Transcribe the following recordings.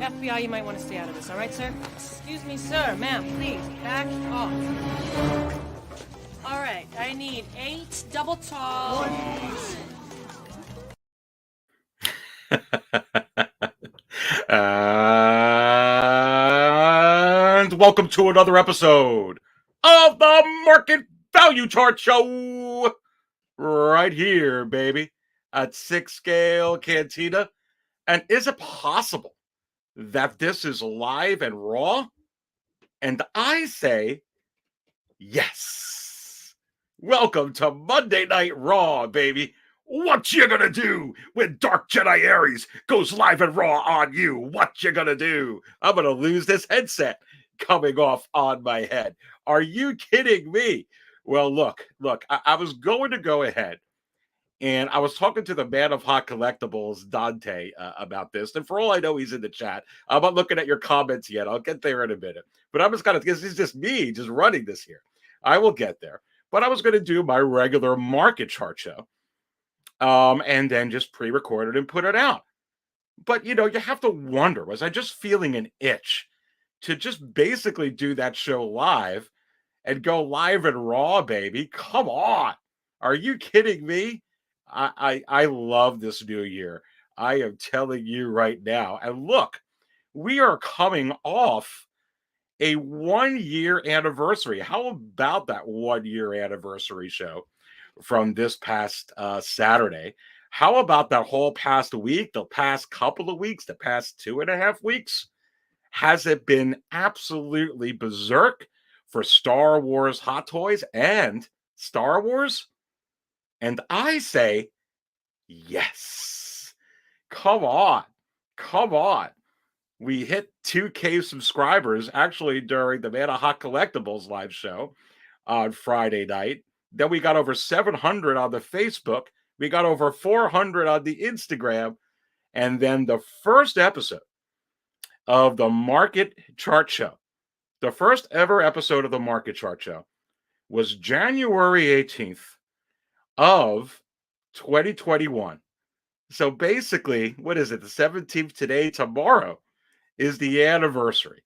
FBI, you might want to stay out of this, all right, sir? Excuse me, sir. Ma'am, please, back off. All right, I need 8 double tall. And welcome to another episode of the Market Value Chart Show. Right here, baby, at 6 Scale Cantina. And is it possible that this is live and raw? And I say yes. Welcome to Monday Night Raw, baby. What you gonna do when Dark Jedi Aries goes live and raw on you? What you gonna do? I'm gonna lose this headset coming off on my head. Are you kidding me? Well, look, I was going to go ahead, and I was talking to the man of hot collectibles, Dante, about this. And for all I know, he's in the chat. I'm not looking at your comments yet. I'll get there in a minute. But I was this is just me just running this here. I will get there. But I was going to do my regular market chart show. And then just pre-record it and put it out. But, you have to wonder, was I just feeling an itch to just basically do that show live and go live and raw, baby? Come on. Are you kidding me? I love this new year. I am telling you right now. And look, we are coming off a 1-year anniversary. How about that 1-year anniversary show from this past Saturday? How about that whole past week, the past couple of weeks, the past 2.5 weeks? Has it been absolutely berserk for Star Wars Hot Toys and Star Wars? And I say, yes. Come on. We hit 2K subscribers actually during the Man of Hot Collectibles live show on Friday night. Then we got over 700 on the Facebook. We got over 400 on the Instagram. And then the first episode of the Market Chart Show, the first ever episode of the Market Chart Show, was January 18th. Of 2021. So basically, what is it? The 17th today, tomorrow is the anniversary.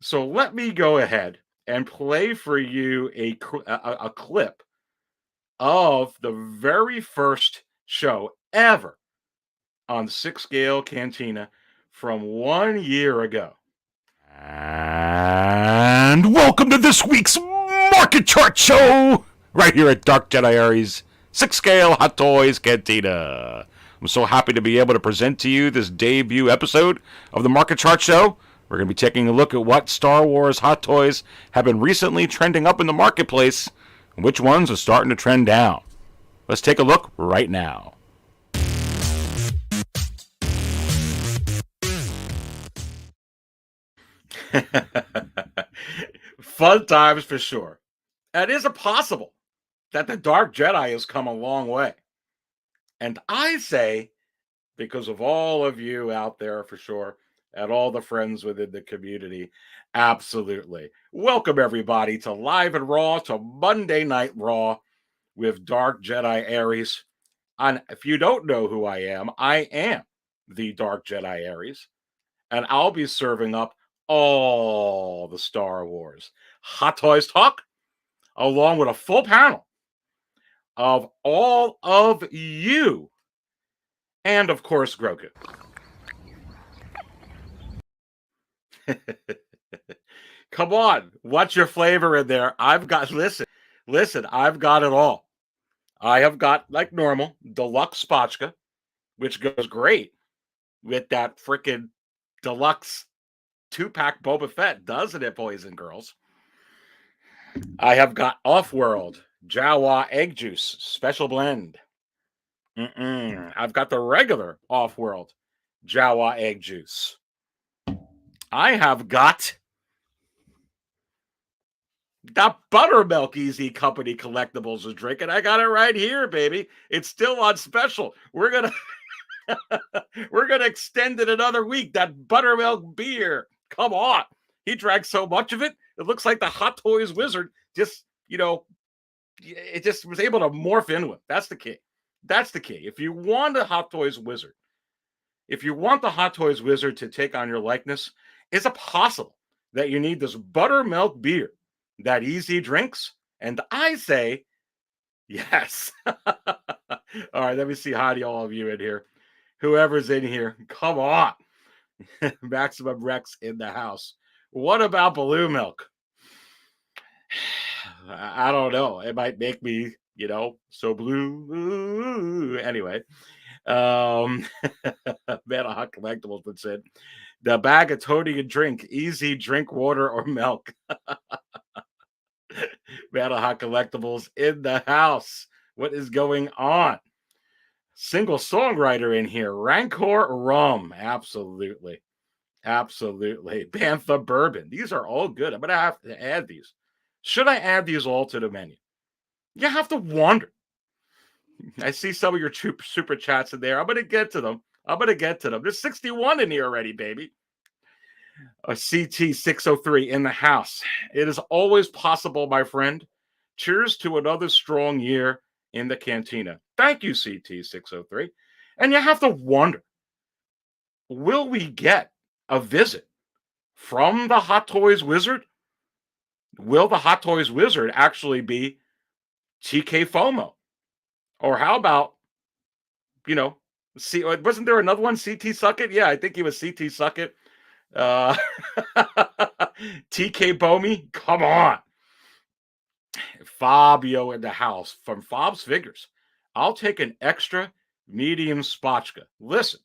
So let me go ahead and play for you a clip of the very first show ever on 6 Scale Cantina from 1 year ago. And welcome to this week's Market Chart Show right here at Dark Jedi Aries 6 Scale Hot Toys Cantina. I'm so happy to be able to present to you this debut episode of the Market Chart Show. We're going to be taking a look at what Star Wars Hot Toys have been recently trending up in the marketplace, and which ones are starting to trend down. Let's take a look right now. Fun times for sure. And is it possible that the Dark Jedi has come a long way? And I say, because of all of you out there for sure, and all the friends within the community, absolutely. Welcome everybody to Live and Raw, to Monday Night Raw with Dark Jedi Aries. And if you don't know who I am the Dark Jedi Aries, and I'll be serving up all the Star Wars Hot Toys talk, along with a full panel of all of you, and of course, Grogu. Come on, what's your flavor in there? I've got, listen, I've got it all. I have got, like normal, Deluxe Spotchka, which goes great with that freaking Deluxe 2-pack Boba Fett, doesn't it, boys and girls? I have got Off-World Jawa Egg Juice Special Blend. I've got the regular Off-World Jawa Egg Juice. I have got the Buttermilk Easy Company collectibles is drinking. I got it right here, baby. It's still on special. We're gonna extend it another week. That buttermilk beer. Come on. He drank so much of it. It looks like the Hot Toys wizard just, it just was able to morph into it. That's the key. That's the key. If you want a Hot Toys wizard, if you want the Hot Toys wizard to take on your likeness, is it possible that you need this buttermilk beer that Easy drinks? And I say, yes. All right, let me see hi to all of you in here. Whoever's in here, come on. Maximum Rex in the house. What about Blue Milk? I don't know. It might make me, so blue. Anyway, Man of Hot Collectibles would said, the bag of Tony and drink, Easy drink water or milk. Man of Hot Collectibles in the house. What is going on? Single songwriter in here. Rancor Rum. Absolutely. Absolutely. Bantha Bourbon. These are all good. I'm going to have to add these. Should I add these all to the menu? You have to wonder. I see some of your super chats in there. I'm going to get to them. There's 61 in here already, baby. A CT603 in the house. It is always possible, my friend. Cheers to another strong year in the cantina. Thank you, CT603. And you have to wonder, will we get a visit from the Hot Toys wizard? Will the Hot Toys wizard actually be TK FOMO? Or how about, wasn't there another one, CT Suckett? Yeah, I think he was CT Suckett. TK Bomi, come on. Fabio in the house from Fob's Figures. I'll take an extra medium spotchka. Listen,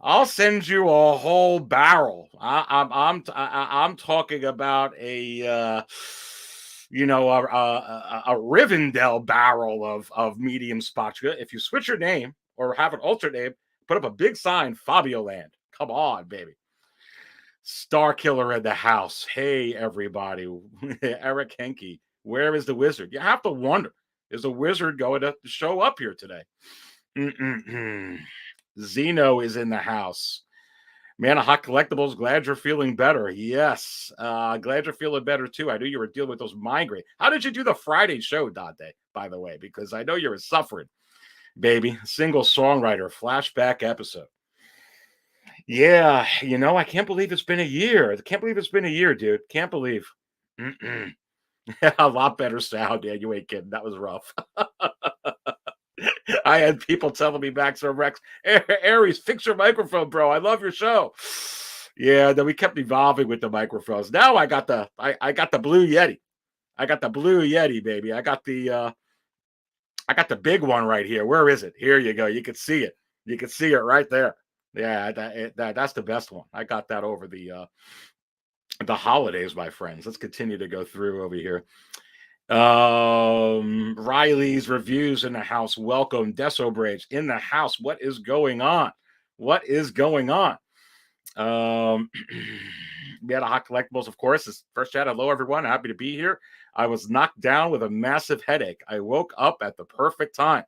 I'll send you a whole barrel. I'm talking about a Rivendell barrel of medium spotchka. If you switch your name or have an alternate name, put up a big sign, Fabio Land. Come on, baby. Star Killer in the house. Hey, everybody. Eric Henke. Where is the wizard? You have to wonder, is the wizard going to show up here today? Zeno is in the house. Man of Hot Collectibles, glad you're feeling better. Yes, glad you're feeling better too. I knew you were dealing with those migraines. How did you do the Friday show, Dante, by the way? Because I know you were suffering, baby. Single songwriter, flashback episode. Yeah, I can't believe it's been a year. Dude. Can't believe. A lot better sound. Yeah, you ain't kidding. That was rough. I had people telling me, Max or Rex, Aries, fix your microphone, bro. I love your show. Yeah, then we kept evolving with the microphones. Now I got the Blue Yeti. I got the Blue Yeti, baby. I got the big one right here. Where is it? Here you go. You can see it. You can see it right there. Yeah, that's the best one. I got that over the holidays, my friends. Let's continue to go through over here. Riley's reviews in the house. Welcome. Desobridge in the house. What is going on? We had a Hot Collectibles, of course. This first chat. Hello, everyone. Happy to be here. I was knocked down with a massive headache. I woke up at the perfect time.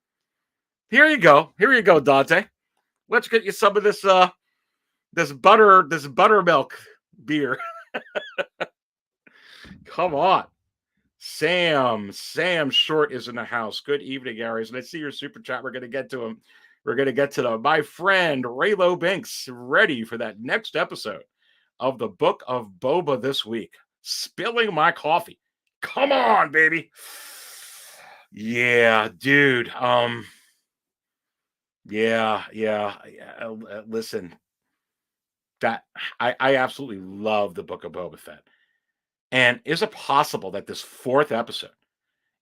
Here you go, Dante. Let's get you some of this buttermilk beer. Come on. Sam Short is in the house. Good evening, Aries. And I see your super chat. We're going to get to him. My friend Raylo Binks, ready for that next episode of the Book of Boba this week. Spilling my coffee. Come on, baby. Yeah, dude. Listen, that I absolutely love the Book of Boba Fett. And is it possible that this fourth episode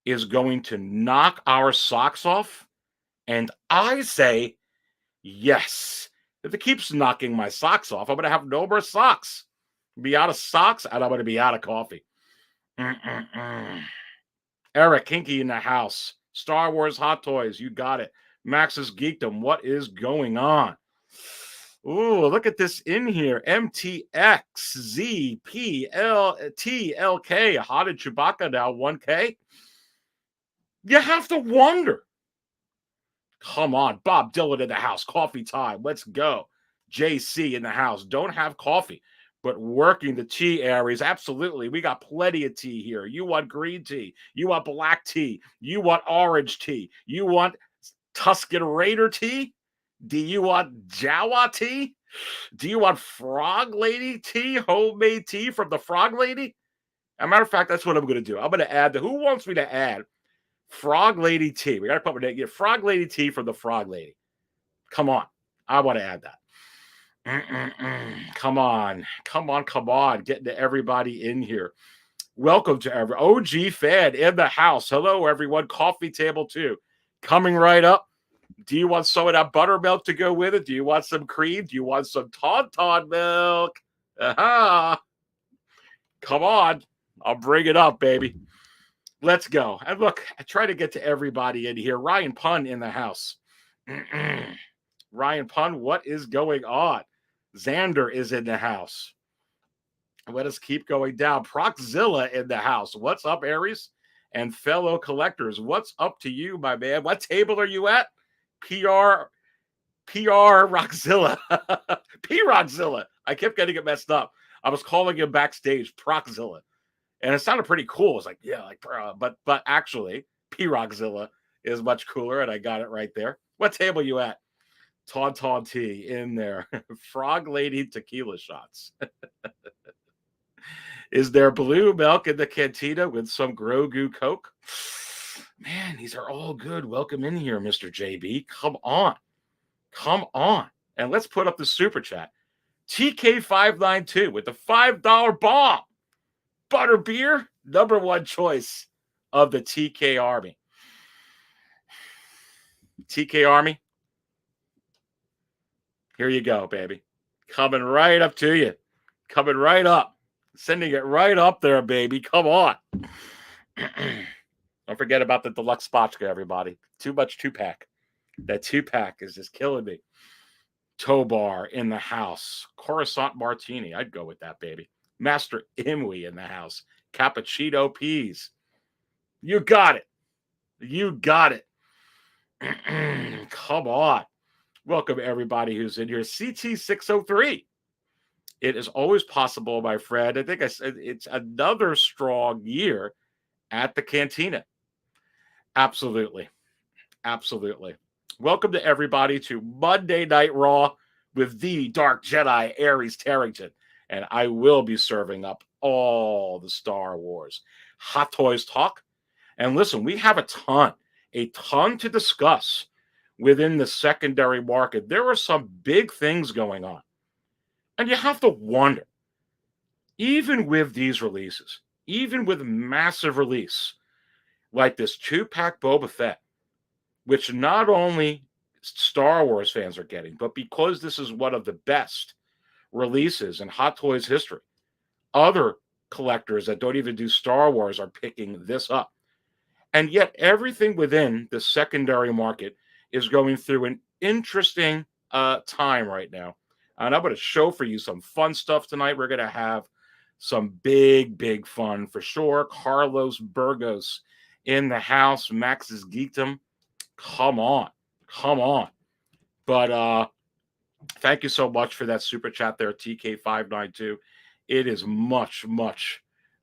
is going to knock our socks off? And I say, yes. If it keeps knocking my socks off, I'm going to have no more socks. Be out of socks, and I'm going to be out of coffee. Eric Kinky in the house. Star Wars Hot Toys. You got it. Max's Geekdom. What is going on? Ooh, look at this in here. MTXZPLTLK. How did Chewbacca now 1K? You have to wonder. Come on. Bob Dylan in the house. Coffee time. Let's go. JC in the house. Don't have coffee, but working the tea, Aries. Absolutely. We got plenty of tea here. You want green tea. You want black tea. You want orange tea. You want Tuscan Raider tea? Do you want Jawa tea? Do you want Frog Lady tea? Homemade tea from the Frog Lady? As a matter of fact, that's what I'm going to do. I'm going to add who wants me to add Frog Lady tea? We got to put get Frog Lady tea from the Frog Lady. Come on. I want to add that. Come on. Getting to everybody in here. Welcome to every OG fan in the house. Hello, everyone. Coffee table too. Coming right up. Do you want some of that buttermilk to go with it? Do you want some cream? Do you want some Tauntaun milk? Aha. Come on. I'll bring it up, baby. Let's go. And look, I try to get to everybody in here. Ryan Pun in the house. Ryan Pun, what is going on? Xander is in the house. Let us keep going down. Proxzilla in the house. What's up, Aries? And fellow collectors, what's up to you, my man? What table are you at? PR Rockzilla. P Rockzilla. I kept getting it messed up. I was calling him backstage Proxzilla. And it sounded pretty cool. It's like, yeah, like, but actually, P Rockzilla is much cooler, and I got it right there. What table you at? Tauntaun tea in there. Frog Lady tequila shots. Is there blue milk in the cantina with some Grogu Coke? Man, these are all good. Welcome in here, Mr. JB. Come on. And let's put up the super chat. TK592 with the $5 bomb. Butterbeer, number one choice of the TK Army. TK Army, here you go, baby. Coming right up to you. Coming right up. Sending it right up there, baby. Come on. Don't forget about the Deluxe Spotchka, everybody. Too much 2-pack. That 2-pack is just killing me. Tobar in the house. Coruscant Martini. I'd go with that, baby. Master Imwe in the house. Cappuccino Peas. You got it. Come on. Welcome, everybody who's in here. CT603. It is always possible, my friend. I think I said it's another strong year at the Cantina. Absolutely. Welcome to everybody to Monday Night Raw with the Dark Jedi, Aries Tarrington. And I will be serving up all the Star Wars Hot Toys talk. And listen, we have a ton to discuss within the secondary market. There are some big things going on. And you have to wonder, even with these releases, even with massive release, like this 2-pack Boba Fett, which not only Star Wars fans are getting, but because this is one of the best releases in Hot Toys history, other collectors that don't even do Star Wars are picking this up. And yet everything within the secondary market is going through an interesting time right now. And I'm going to show for you some fun stuff tonight. We're going to have some big fun for sure. Carlos Burgos in the house. Max's Geekdom. Come on. But thank you so much for that super chat there, TK592. It is much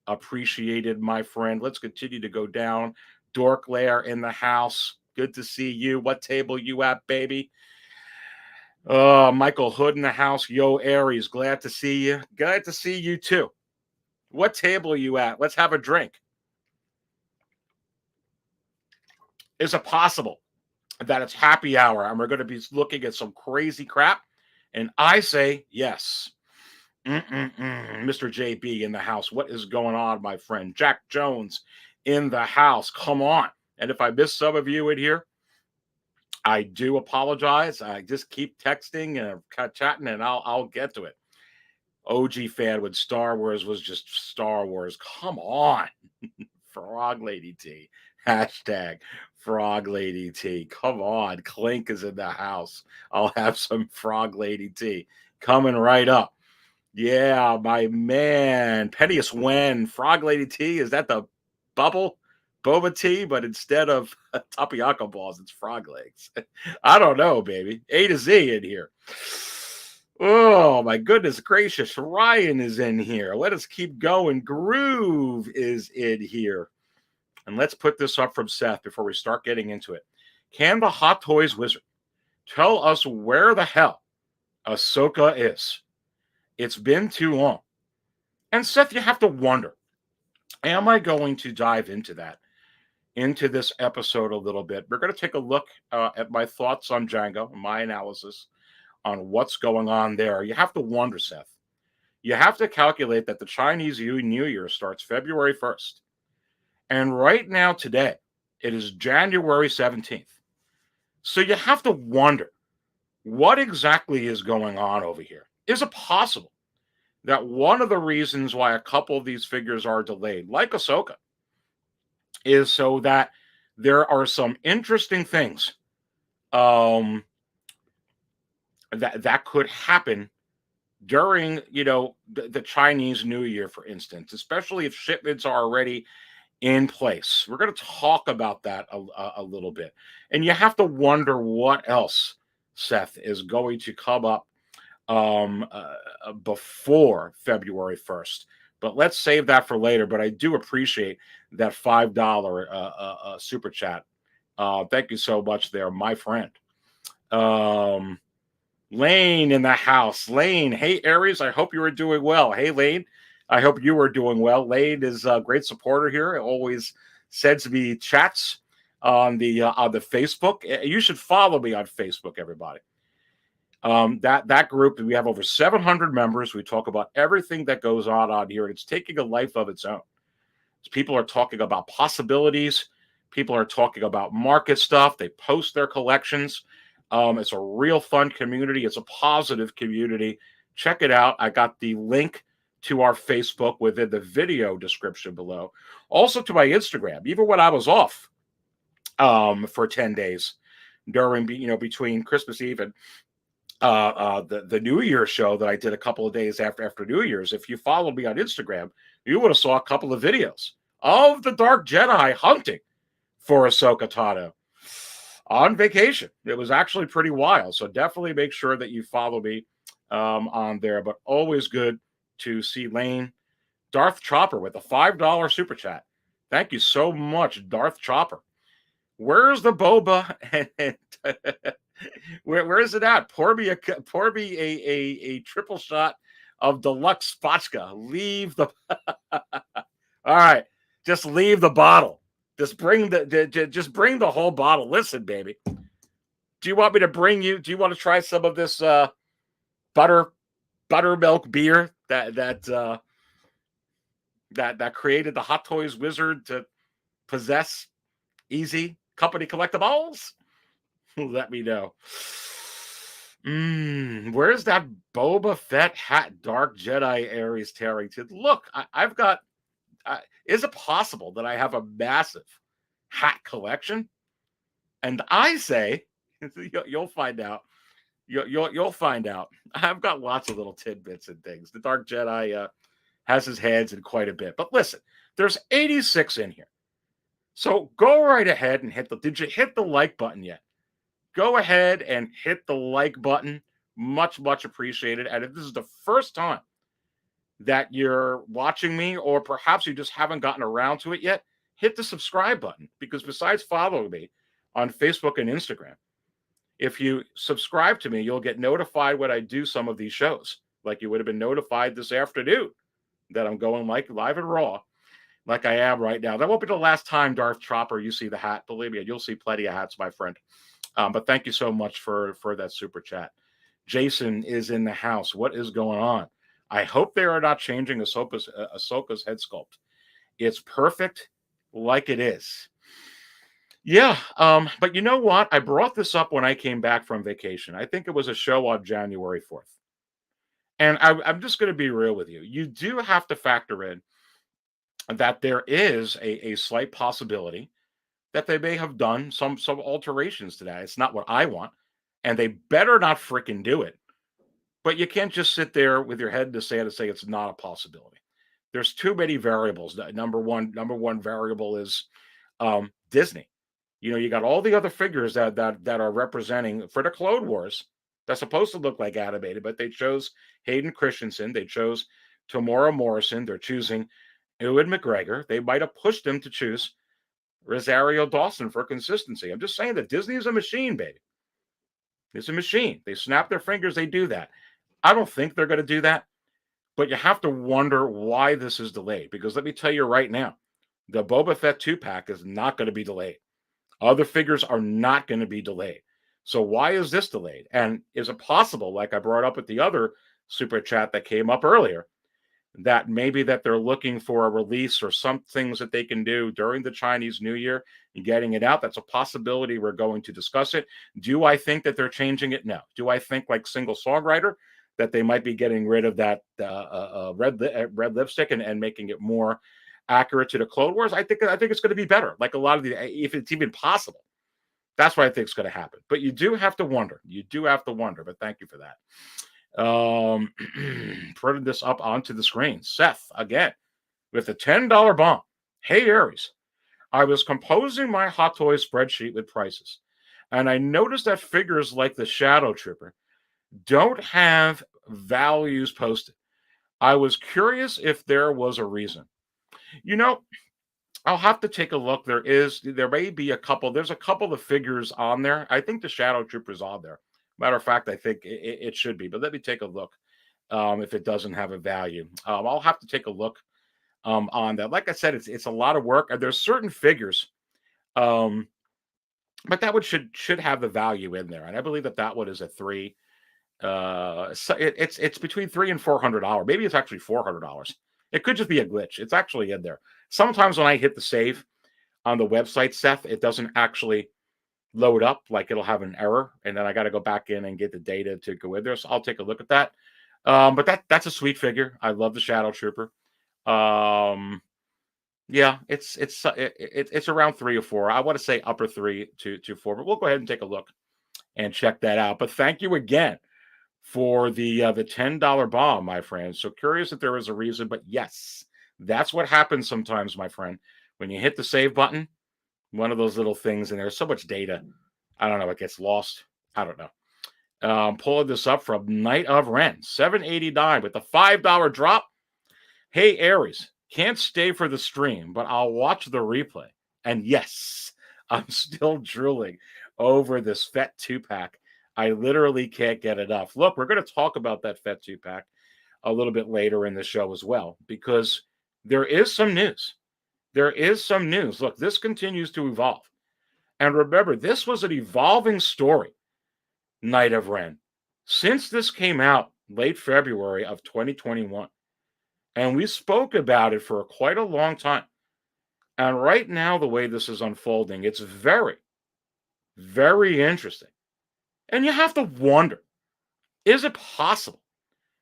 appreciated, my friend. Let's continue to go down. Dork Lair in the house. Good to see you. What table you at, baby? Michael Hood in the house. Yo, Aries, glad to see you. Glad to see you too. What table are you at? Let's have a drink. Is it possible that it's happy hour and we're going to be looking at some crazy crap? And I say yes. Mr. JB in the house. What is going on, my friend? Jack Jones in the house. Come on. And if I miss some of you in here, I do apologize. I just keep texting and chatting, and I'll get to it. OG fan when Star Wars was just Star Wars. Come on. Frog Lady T. Hashtag Frog Lady T. Come on. Clink is in the house. I'll have some Frog Lady T coming right up. Yeah, my man. Pennius Wen. Frog Lady T. Is that the bubble? Boba tea, but instead of tapioca balls, it's frog legs. I don't know, baby. A to Z in here. Oh, my goodness gracious. Ryan is in here. Let us keep going. Groove is in here. And let's put this up from Seth before we start getting into it. Can the Hot Toys Wizard tell us where the hell Ahsoka is? It's been too long. And Seth, you have to wonder, am I going to dive into this episode a little bit? We're going to take a look at my thoughts on Jango, my analysis on what's going on there. You have to wonder, Seth. You have to calculate that the Chinese New Year starts February 1st. And right now, today, it is January 17th. So you have to wonder, what exactly is going on over here? Is it possible that one of the reasons why a couple of these figures are delayed, like Ahsoka, is so that there are some interesting things that could happen during, the Chinese New Year, for instance, especially if shipments are already in place. We're going to talk about that a little bit. And you have to wonder what else, Seth, is going to come up before February 1st. But let's save that for later. But I do appreciate that $5 super chat. Thank you so much there, my friend. Lane in the house. Lane, hey, Aries, I hope you are doing well. Hey, Lane, I hope you are doing well. Lane is a great supporter here. Always sends me chats on the Facebook. You should follow me on Facebook, everybody. That group, we have over 700 members. We talk about everything that goes on here, and it's taking a life of its own. People are talking about possibilities. People are talking about market stuff. They post their collections. It's a real fun community. It's a positive community. Check it out. I got the link to our Facebook within the video description below. Also to my Instagram, even when I was off for 10 days during, between Christmas Eve and the New Year's show that I did a couple of days after New Year's. If you followed me on Instagram, you would have saw a couple of videos of the Dark Jedi hunting for Ahsoka Tano on vacation. It was actually pretty wild. So definitely make sure that you follow me on there. But always good to see Lane. Darth Chopper with a $5 super chat. Thank you so much, Darth Chopper. Where's the boba? Where is it at? Pour me a triple shot of Deluxe Spotchka. Leave the all right. Just leave the bottle. Just bring the whole bottle. Listen, baby. Do you want me to bring you? Do you want to try some of this buttermilk beer that created the Hot Toys Wizard to possess easy company collectibles? Let me know. Where's that Boba Fett hat, Dark Jedi Aries Tarrington? Look, I've got. Is it possible that I have a massive hat collection? And I say, you'll find out. You'll find out. I've got lots of little tidbits and things. The Dark Jedi has his hands in quite a bit. But listen, there's 86 in here. So go right ahead and did you hit the like button yet? Go ahead and hit the like button. Much, much appreciated. And if this is the first time that you're watching me, or perhaps you just haven't gotten around to it yet, hit the subscribe button, because besides following me on Facebook and Instagram, if you subscribe to me, you'll get notified when I do some of these shows. Like you would have been notified this afternoon that I'm going live and raw like I am right now. That won't be the last time, Darth Chopper, you see the hat. Believe me, you'll see plenty of hats, my friend. But thank you so much for that super chat. Jason is in the house. What is going on? I hope they are not changing Ahsoka's head sculpt. It's perfect like it is. Yeah, but you know what? I brought this up when I came back from vacation. I think it was a show on January 4th. And I'm just going to be real with you. You do have to factor in that there is a slight possibility that they may have done some alterations to that. It's not what I want, and they better not freaking do it. But you can't just sit there with your head in the sand and say it's not a possibility. There's too many variables. Number one variable is Disney. You know, you got all the other figures that are representing for the Clone Wars that's supposed to look like animated, but they chose Hayden Christensen, they chose Tamora Morrison, they're choosing Ewan McGregor. They might have pushed them to choose Rosario Dawson for consistency. I'm just saying that Disney is a machine, baby. It's a machine. They snap their fingers, they do that. I don't think they're going to do that, but you have to wonder why this is delayed. Because let me tell you right now, the Boba Fett 2-pack is not going to be delayed. Other figures are not going to be delayed. So why is this delayed? And is it possible, like I brought up with the other super chat that came up earlier, that maybe that they're looking for a release or some things that they can do during the Chinese New Year and getting it out? That's a possibility. We're going to discuss it. Do I think that they're changing it? No. Do I think, like Single Songwriter, that they might be getting rid of that red lipstick and making it more accurate to the Clone Wars? I think it's going to be better. Like a lot of the, if it's even possible, that's what I think is going to happen. But you do have to wonder. You do have to wonder. But thank you for that. Putting this up onto the screen. Seth again with a $10 bomb. Hey Aries, I was composing my Hot Toys spreadsheet with prices, and I noticed that figures like the Shadow Trooper don't have values posted. I was curious if there was a reason. You know, I'll have to take a look. There may be a couple. There's a couple of figures on there. I think the Shadow Trooper's on there. Matter of fact, I think it should be. But let me take a look if it doesn't have a value. I'll have to take a look on that. Like I said, it's a lot of work. There's certain figures, but that one should have the value in there. And I believe that one is a 3. So it's between $300 and $400. Maybe it's actually $400. It could just be a glitch. It's actually in there. Sometimes when I hit the save on the website, Seth, it doesn't actually load up. Like it'll have an error, and then I got to go back in and get the data to go in there. So I'll take a look at that. But that's a sweet figure. I love the Shadow Trooper. Yeah, it's around 3 or 4. I want to say upper 3 to 4, but we'll go ahead and take a look and check that out. But thank you again for the $10 bomb, my friend. So curious if there was a reason, but yes, that's what happens sometimes, my friend. When you hit the save button, one of those little things, and there's so much data. I don't know, it gets lost. I don't know. Pulling this up from Night of Ren, $7.89 with the $5 drop. Hey, Aries, can't stay for the stream, but I'll watch the replay. And yes, I'm still drooling over this Fett 2-pack. I literally can't get enough. Look, we're going to talk about that Fett 2-pack a little bit later in the show as well, because there is some news. There is some news. Look, this continues to evolve. And remember, this was an evolving story, Night of Ren, since this came out late February of 2021. And we spoke about it for quite a long time. And right now, the way this is unfolding, it's very, very interesting. And you have to wonder, is it possible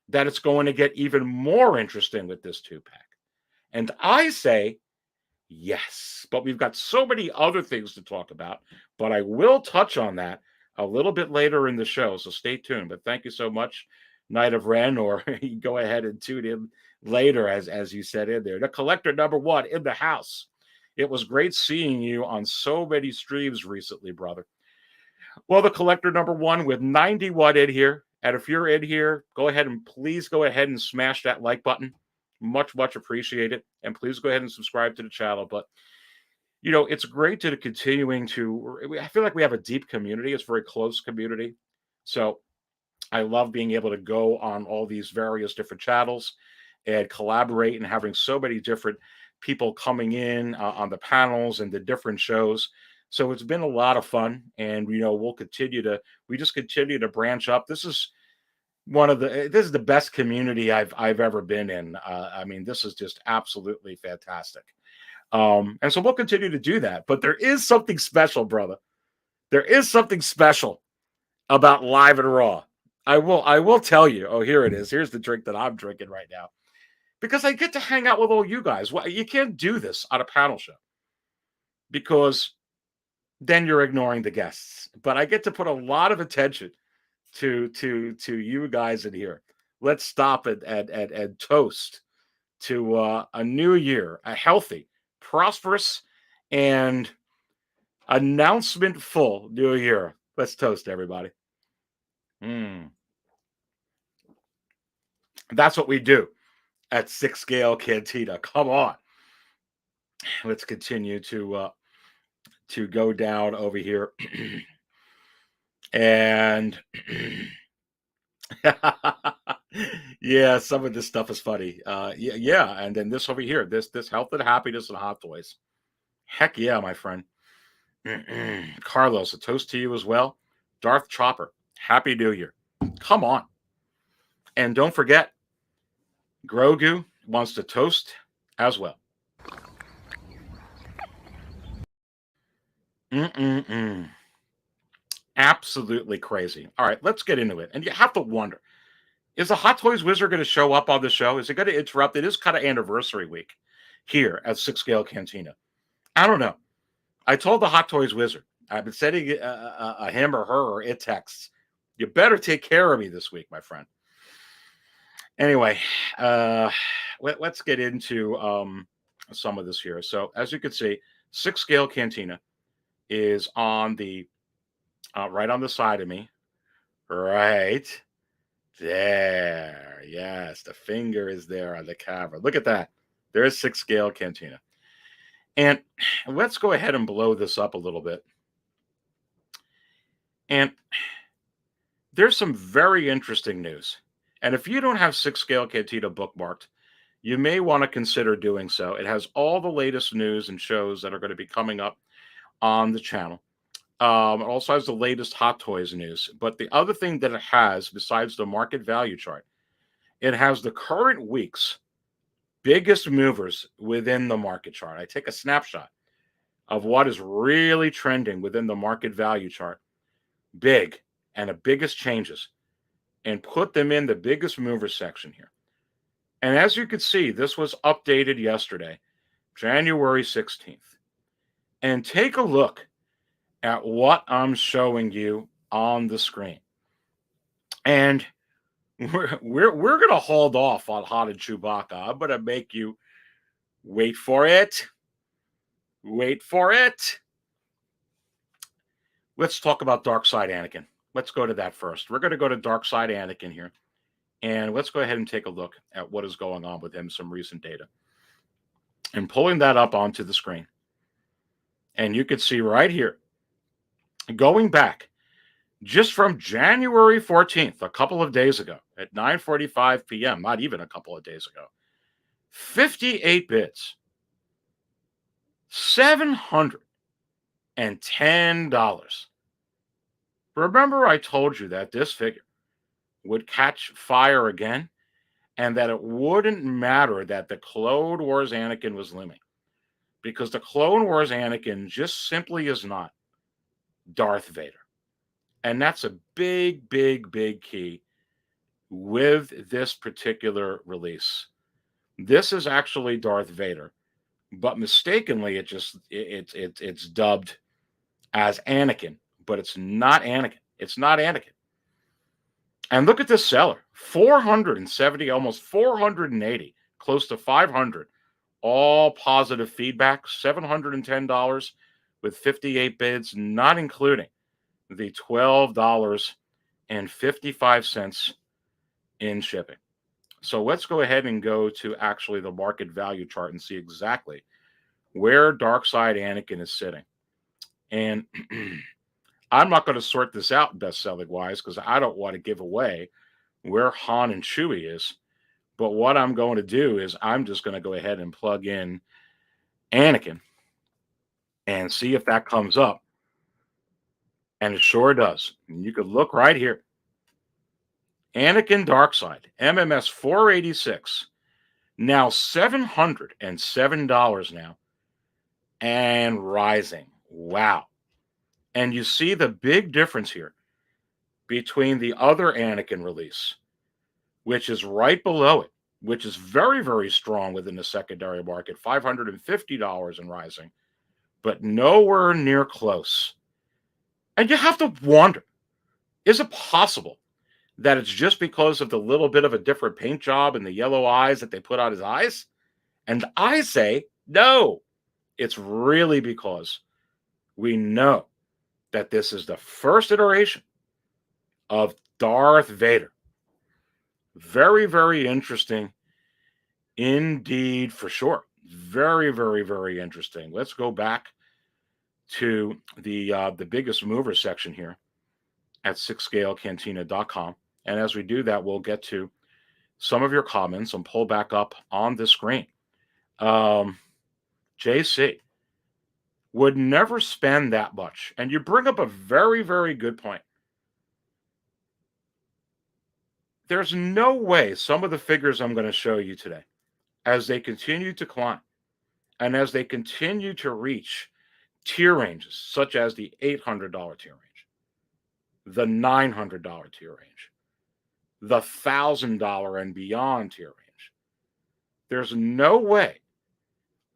that it's going to get even more interesting with this 2-pack? And I say, yes, but we've got so many other things to talk about, but I will touch on that a little bit later in the show, so stay tuned. But thank you so much, Night of Ren, or you go ahead and tune in later, as you said in there. The Collector number 1 in the house. It was great seeing you on so many streams recently, brother. Well, the Collector number 1 with 91 in here. And if you're in here, please go ahead and smash that like button. Much, much appreciated. And please go ahead and subscribe to the channel. But, you know, it's great to continuing to, I feel like we have a deep community. It's a very close community. So I love being able to go on all these various different channels and collaborate, and having so many different people coming in on the panels and the different shows. So it's been a lot of fun, and we just continue to branch up. This is the best community I've ever been in. I mean, this is just absolutely fantastic. And so we'll continue to do that. But there is something special, brother. There is something special about Live and Raw. I will tell you. Oh, here it is. Here's the drink that I'm drinking right now. Because I get to hang out with all you guys. Well, you can't do this on a panel show because then you're ignoring the guests. But I get to put a lot of attention to you guys in here. Let's stop and toast to a new year, a healthy, prosperous, and announcement full new year. Let's toast, everybody. That's what we do at Six Scale Cantina. Come on. Let's continue to go down over here. And yeah, some of this stuff is funny. Yeah, and then this over here, this health and happiness and hot toys. Heck yeah, my friend. Carlos, a toast to you as well. Darth Chopper, Happy New Year. Come on. And don't forget, Grogu wants to toast as well. Absolutely crazy. All right, let's get into it. And you have to wonder, is the Hot Toys Wizard going to show up on the show? Is it going to interrupt? It is kind of anniversary week here at Six Scale Cantina. I don't know. I told the Hot Toys Wizard, I've been sending him or her or it texts. You better take care of me this week, my friend. Anyway, let's get into some of this here. So as you can see, Six Scale Cantina is on the right on the side of me. Right there. Yes, the finger is there on the camera. Look at that. There's Six Scale Cantina. And let's go ahead and blow this up a little bit. And there's some very interesting news. And if you don't have Six Scale Cantina bookmarked, you may want to consider doing so. It has all the latest news and shows that are going to be coming up on the channel. It also has the latest Hot Toys news. But the other thing that it has, besides the market value chart, it has the current week's biggest movers within the market chart. I take a snapshot of what is really trending within the market value chart, big, and the biggest changes, and put them in the biggest mover section here. And as you can see, this was updated yesterday, January 16th. And take a look at what I'm showing you on the screen. And we're going to hold off on Hot and Chewbacca. I'm going to make you wait for it. Wait for it. Let's talk about Dark Side Anakin. Let's go to that first. We're going to go to Dark Side Anakin here. And let's go ahead and take a look at what is going on with him, some recent data. And pulling that up onto the screen. And you can see right here, going back just from January 14th, a couple of days ago, at 9:45 p.m., not even a couple of days ago, 58 bids, $710. Remember I told you that this figure would catch fire again and that it wouldn't matter that the Clone Wars Anakin was looming, because the Clone Wars Anakin just simply is not Darth Vader. And that's a big, big, big key with this particular release. This is actually Darth Vader, but mistakenly it's dubbed as Anakin, but it's not Anakin. It's not Anakin. And look at this seller, 470, almost 480, close to 500, all positive feedback, $710 with 58 bids, not including the $12.55 in shipping. So let's go ahead and go to actually the market value chart and see exactly where Dark Side Anakin is sitting. And I'm not going to sort this out best-selling wise because I don't want to give away where Han and Chewie is. But what I'm going to do is I'm just going to go ahead and plug in Anakin and see if that comes up. And it sure does. And you could look right here. Anakin Darkside, MMS 486, now $707 now, and rising. Wow. And you see the big difference here between the other Anakin release, which is right below it, which is very, very strong within the secondary market, $550 and rising, but nowhere near close. And you have to wonder, is it possible that it's just because of the little bit of a different paint job and the yellow eyes that they put on his eyes? And I say, no, it's really because we know that this is the first iteration of Darth Vader. Very, very interesting indeed, for sure. Very, very, very interesting. Let's go back to the biggest mover section here at sixscalecantina.com. And as we do that, we'll get to some of your comments and pull back up on the screen. JC would never spend that much. And you bring up a very, very good point. There's no way some of the figures I'm going to show you today, as they continue to climb and as they continue to reach tier ranges, such as the $800 tier range, the $900 tier range, the $1,000 and beyond tier range, there's no way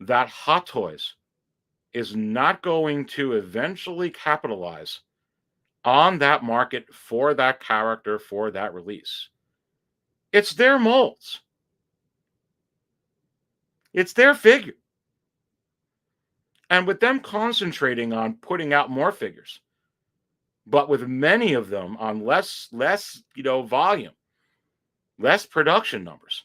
that Hot Toys is not going to eventually capitalize on that market for that character, for that release. It's their molds. It's their figure. And with them concentrating on putting out more figures, but with many of them on less volume, less production numbers,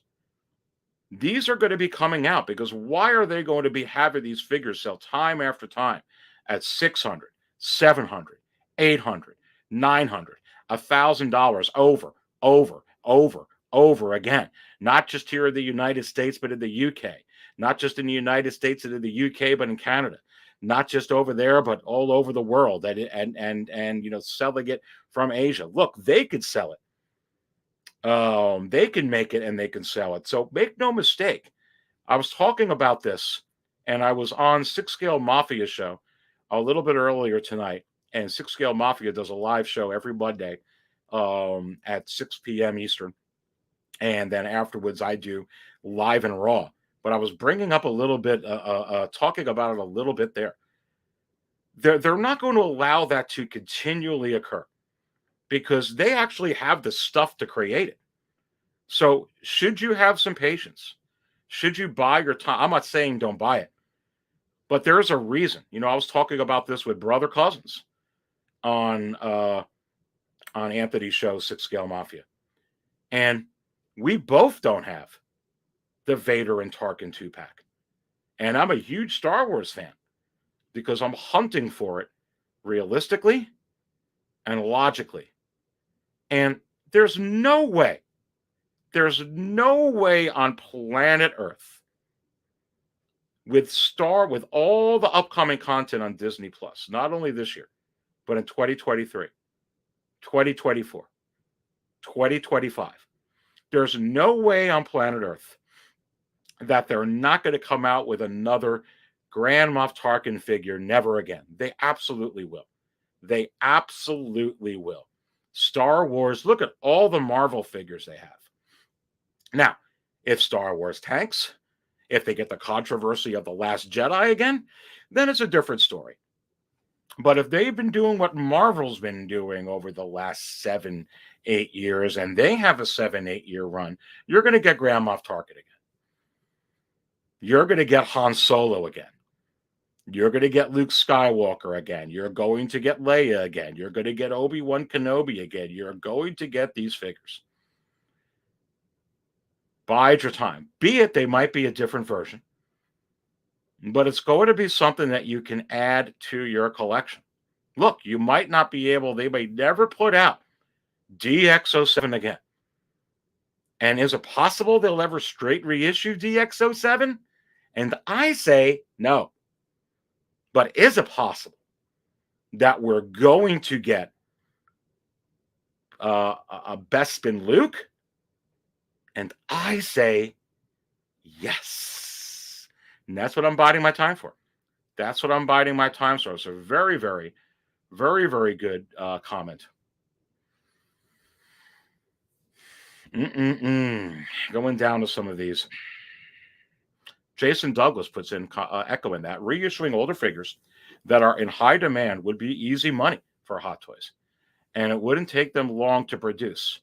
these are going to be coming out, because why are they going to be having these figures sell time after time at $600, $700, $800, $900, $1,000 over again? Not just here in the United States, but in the UK. Not just in the United States and in the UK, but in Canada. Not just over there, but all over the world. And selling it from Asia. Look, they could sell it. They can make it and they can sell it. So make no mistake. I was talking about this, and I was on Six Scale Mafia show a little bit earlier tonight. And Six Scale Mafia does a live show every Monday at 6 p.m. Eastern. And then afterwards, I do Live and Raw. But I was bringing up a little bit, talking about it a little bit there. They're not going to allow that to continually occur, because they actually have the stuff to create it. So should you have some patience? Should you buy your time? I'm not saying don't buy it, but there's a reason. I was talking about this with Brother Cousins on Anthony's show, Six Scale Mafia. And we both don't have the Vader and Tarkin 2-pack. And I'm a huge Star Wars fan because I'm hunting for it realistically and logically. And there's no way on planet Earth with all the upcoming content on Disney Plus, not only this year, but in 2023, 2024, 2025, there's no way on planet Earth that they're not going to come out with another Grand Moff Tarkin figure. Never again. They absolutely will. They absolutely will. Star Wars, look at all the Marvel figures they have. Now, if Star Wars tanks, if they get the controversy of The Last Jedi again, then it's a different story. But if they've been doing what Marvel's been doing over the last 7-8 years, and they have a 7-8 year run, you're going to get Grand Moff Tarkin again. You're going to get Han Solo again. You're going to get Luke Skywalker again. You're going to get Leia again. You're going to get Obi-Wan Kenobi again. You're going to get these figures. Bide your time. Be it they might be a different version, but it's going to be something that you can add to your collection. Look, you might not be able, they may never put out DX07 again. And is it possible they'll ever straight reissue DX07? And I say no. But is it possible that we're going to get a Bespin Luke? And I say yes. And that's what I'm biding my time for. That's what I'm biding my time for. So very, very, very, very good comment. Going down to some of these. Jason Douglas puts in echoing that reissuing older figures that are in high demand would be easy money for Hot Toys, and it wouldn't take them long to produce.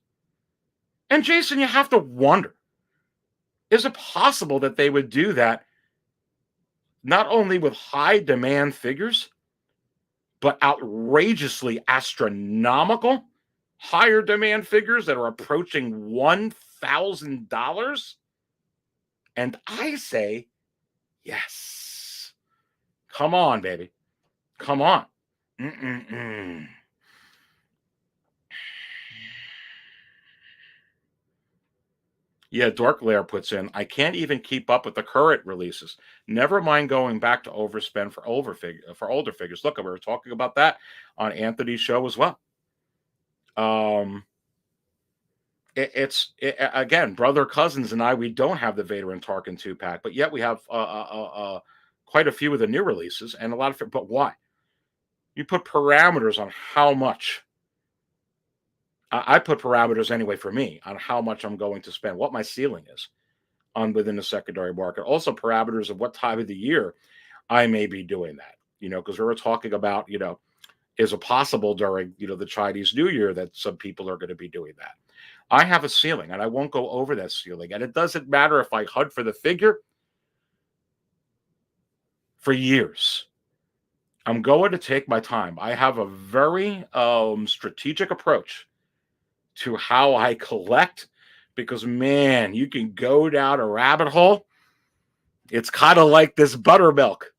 And Jason, you have to wonder, is it possible that they would do that not only with high demand figures, but outrageously astronomical higher demand figures that are approaching $1,000? And I say, yes. Come on, baby. Come on. Yeah, Dark Lair puts in, I can't even keep up with the current releases. Never mind going back to overspend for older figures. Look, we were talking about that on Anthony's show as well. Again, brother cousins and I, we don't have the Vader and Tarkin 2-pack, but yet we have quite a few of the new releases and a lot of. But why? You put parameters on how much. I put parameters anyway for me on how much I'm going to spend, what my ceiling is on within the secondary market. Also, parameters of what time of the year I may be doing that. Because we were talking about, is it possible during, the Chinese New Year that some people are going to be doing that? I have a ceiling, and I won't go over that ceiling. And it doesn't matter if I hunt for the figure for years. I'm going to take my time. I have a very strategic approach to how I collect, because, man, you can go down a rabbit hole. It's kind of like this buttermilk.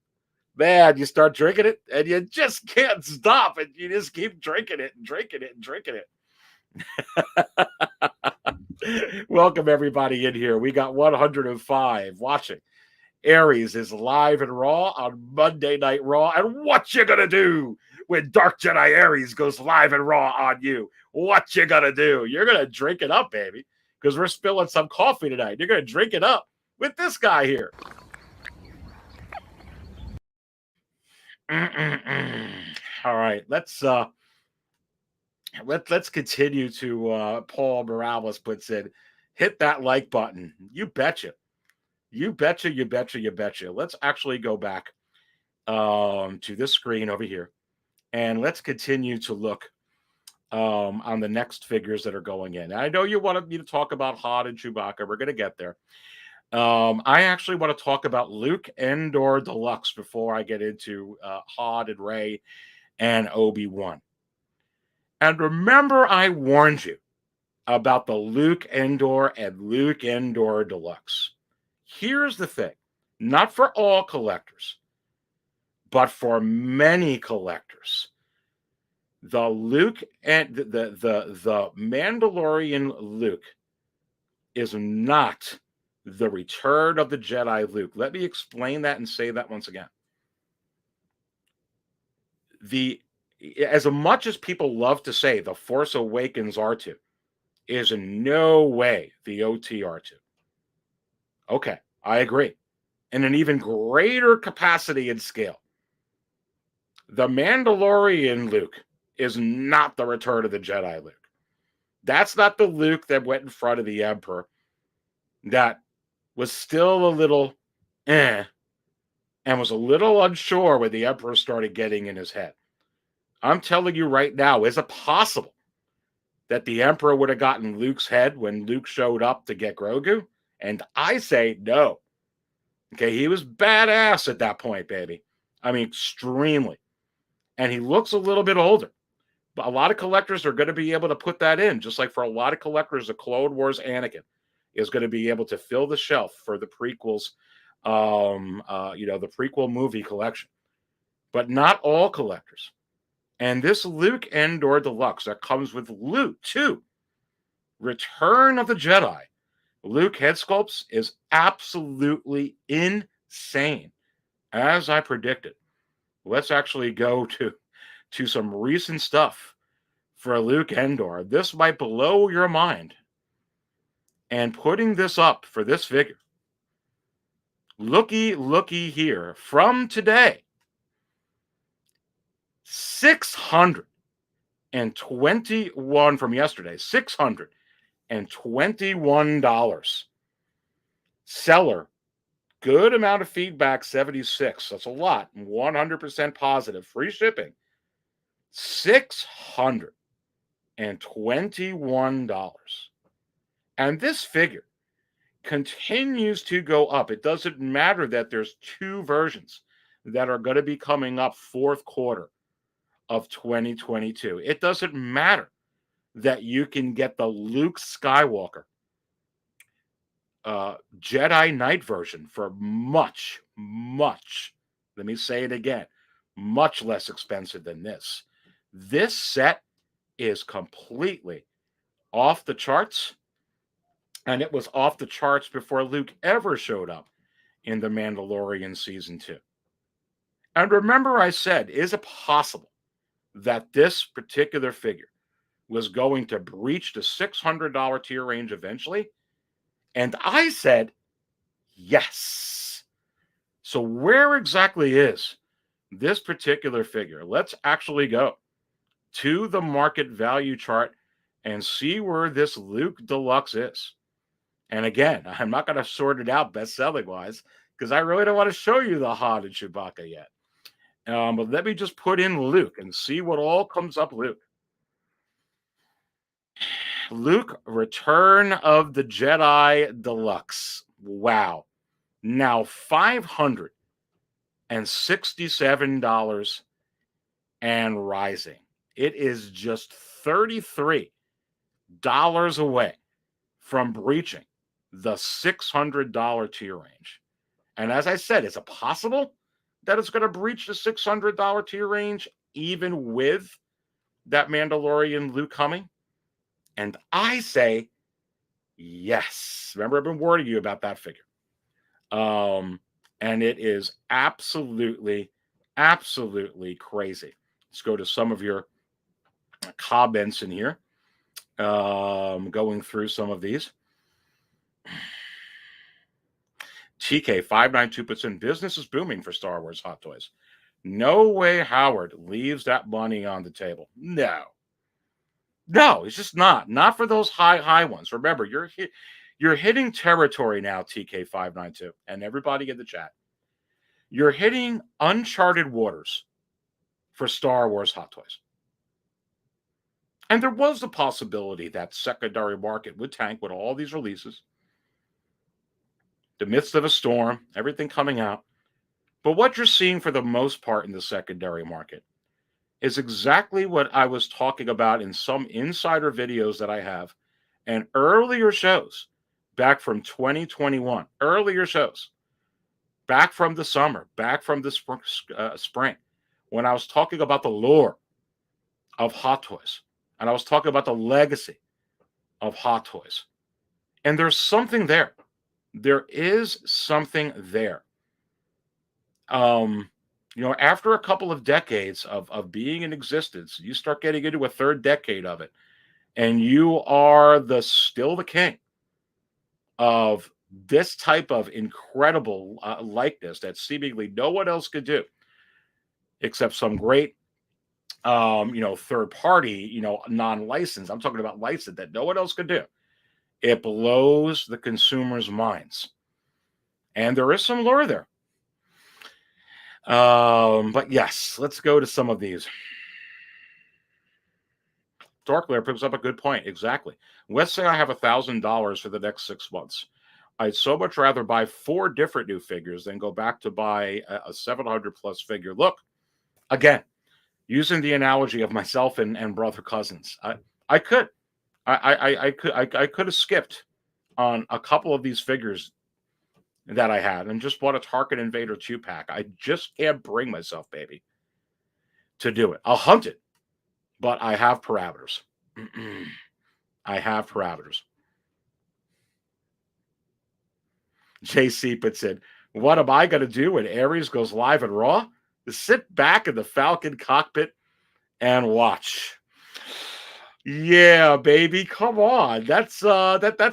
Man, you start drinking it, and you just can't stop, and you just keep drinking it and drinking it and drinking it. Welcome, everybody, in here. We got 105 watching. Aries is live and raw on Monday Night Raw. And what you gonna do when Dark Jedi Aries goes live and raw on you? What you gonna do? You're gonna drink it up, baby, because we're spilling some coffee tonight. You're gonna drink it up with this guy here. All right, let's continue to Paul Morales puts in, hit that like button. You betcha. You betcha, you betcha, you betcha. Let's actually go back to this screen over here, and let's continue to look on the next figures that are going in. And I know you wanted me to talk about Han and Chewbacca. We're going to get there. I actually want to talk about Luke Endor Deluxe before I get into Han and Rey and Obi-Wan. And remember, I warned you about the Luke Endor and Luke Endor Deluxe. Here's the thing, not for all collectors, but for many collectors. The Luke and the Mandalorian Luke is not the Return of the Jedi Luke. Let me explain that and say that once again. As much as people love to say the Force Awakens R2 is in no way the OT R2. Okay, I agree. In an even greater capacity and scale. The Mandalorian Luke is not the Return of the Jedi Luke. That's not the Luke that went in front of the Emperor that was still a little and was a little unsure when the Emperor started getting in his head. I'm telling you right now, is it possible that the Emperor would have gotten Luke's head when Luke showed up to get Grogu? And I say no. Okay, he was badass at that point, baby. I mean, extremely. And he looks a little bit older. But a lot of collectors are going to be able to put that in, just like for a lot of collectors, the Clone Wars Anakin is going to be able to fill the shelf for the prequels, the prequel movie collection. But not all collectors. And this Luke Endor Deluxe that comes with Luke 2, Return of the Jedi, Luke head sculpts is absolutely insane, as I predicted. Let's actually go to some recent stuff for Luke Endor. This might blow your mind. And putting this up for this figure, looky here, from today, 621 from yesterday, Seller, good amount of feedback, 76. That's a lot. 100% positive. Free shipping. $621. And this figure continues to go up. It doesn't matter that there's two versions that are going to be coming up fourth quarter of 2022. It doesn't matter that you can get the Luke Skywalker Jedi Knight version for much, let me say it again, much less expensive than this. This set is completely off the charts, and it was off the charts before Luke ever showed up in The Mandalorian Season 2. And remember I said, is it possible that this particular figure was going to breach the $600 tier range eventually? And I said, yes. So where exactly is this particular figure? Let's actually go to the market value chart and see where this Luke Deluxe is. And again, I'm not going to sort it out best-selling wise because I really don't want to show you the Han and Chewbacca yet. But let me just put in Luke and see what all comes up Luke. Luke, Return of the Jedi Deluxe. Wow. Now $567 and rising. It is just $33 away from breaching the $600 tier range. And as I said, is it possible that it's going to breach the $600 tier range even with that Mandalorian Luke coming? And I say, yes. Remember, I've been warning you about that figure. And it is absolutely crazy. Let's go to some of your comments in here. Going through some of these. TK592 puts in, business is booming for Star Wars Hot Toys. No way Howard leaves that money on the table. No, it's just not. Not for those high ones. Remember, you're hitting territory now, TK592, and everybody in the chat. You're hitting uncharted waters for Star Wars Hot Toys. And there was the possibility that secondary market would tank with all these releases. The midst of a storm, everything coming out. But what you're seeing for the most part in the secondary market is exactly what I was talking about in some insider videos that I have and earlier shows back from 2021, earlier shows back from the summer, back from the spring, when I was talking about the lore of Hot Toys and I was talking about the legacy of Hot Toys. And there's something there. There is something there. After a couple of decades of being in existence, you start getting into a third decade of it, and you are still the king of this type of incredible likeness that seemingly no one else could do, except some great, third party, non-licensed. I'm talking about licensed that no one else could do. It blows the consumer's minds, and there is some lore there. But yes, let's go to some of these. Dark Lair picks up a good point. Exactly. Let's say I have $1,000 for the next 6 months. I'd so much rather buy 4 different new figures than go back to buy a 700 plus figure. Look, again, using the analogy of myself and brother cousins, I could have skipped on a couple of these figures that I had and just bought a Tarkin Invader 2-pack. I just can't bring myself, baby, to do it. I'll hunt it, but I have parameters. I have parameters. JC puts in, what am I going to do when Aries goes live at Raw? Sit back in the Falcon cockpit and watch. Yeah, baby, come on. That's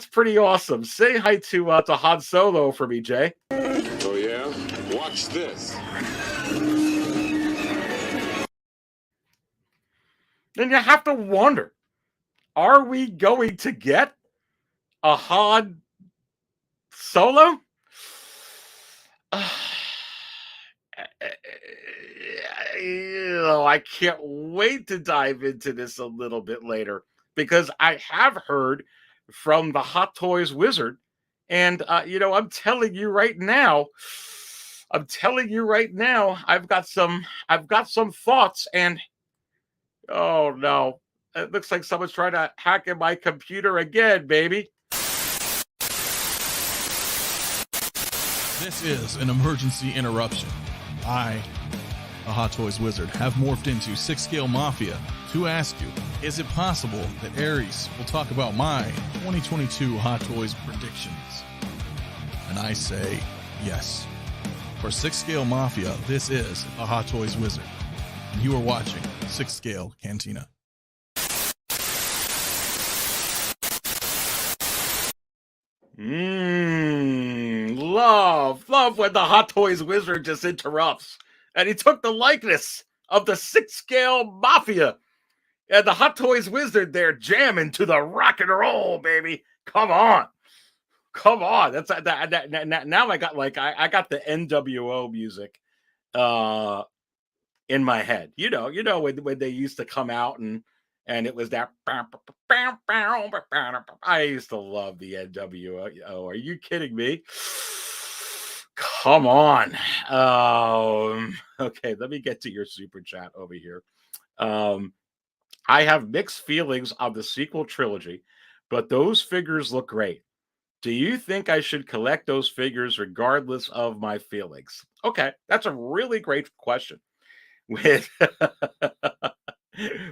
pretty awesome. Say hi to Han Solo for me, Jay. Oh yeah? Watch this. Then you have to wonder, are we going to get a Han Solo? I can't wait to dive into this a little bit later because I have heard from the Hot Toys Wizard, and I'm telling you right now, I've got some thoughts, and oh no, it looks like someone's trying to hack in my computer again, baby. This is an emergency interruption. I, a Hot Toys Wizard, have morphed into 6 Scale Mafia to ask you, is it possible that Aries will talk about my 2022 Hot Toys predictions? And I say yes. For 6 Scale Mafia, this is a Hot Toys Wizard. And you are watching 6 Scale Cantina. Love when the Hot Toys Wizard just interrupts. And he took the likeness of the 6 Scale Mafia. And the Hot Toys Wizard there jamming to the rock and roll, baby. Come on. That's that. Now I got I got the NWO music in my head. You know when they used to come out and it was that. I used to love the NWO. Are you kidding me? Come on. Okay, let me get to your super chat over here. I have mixed feelings on the sequel trilogy, but those figures look great. Do you think I should collect those figures regardless of my feelings? Okay, that's a really great question. With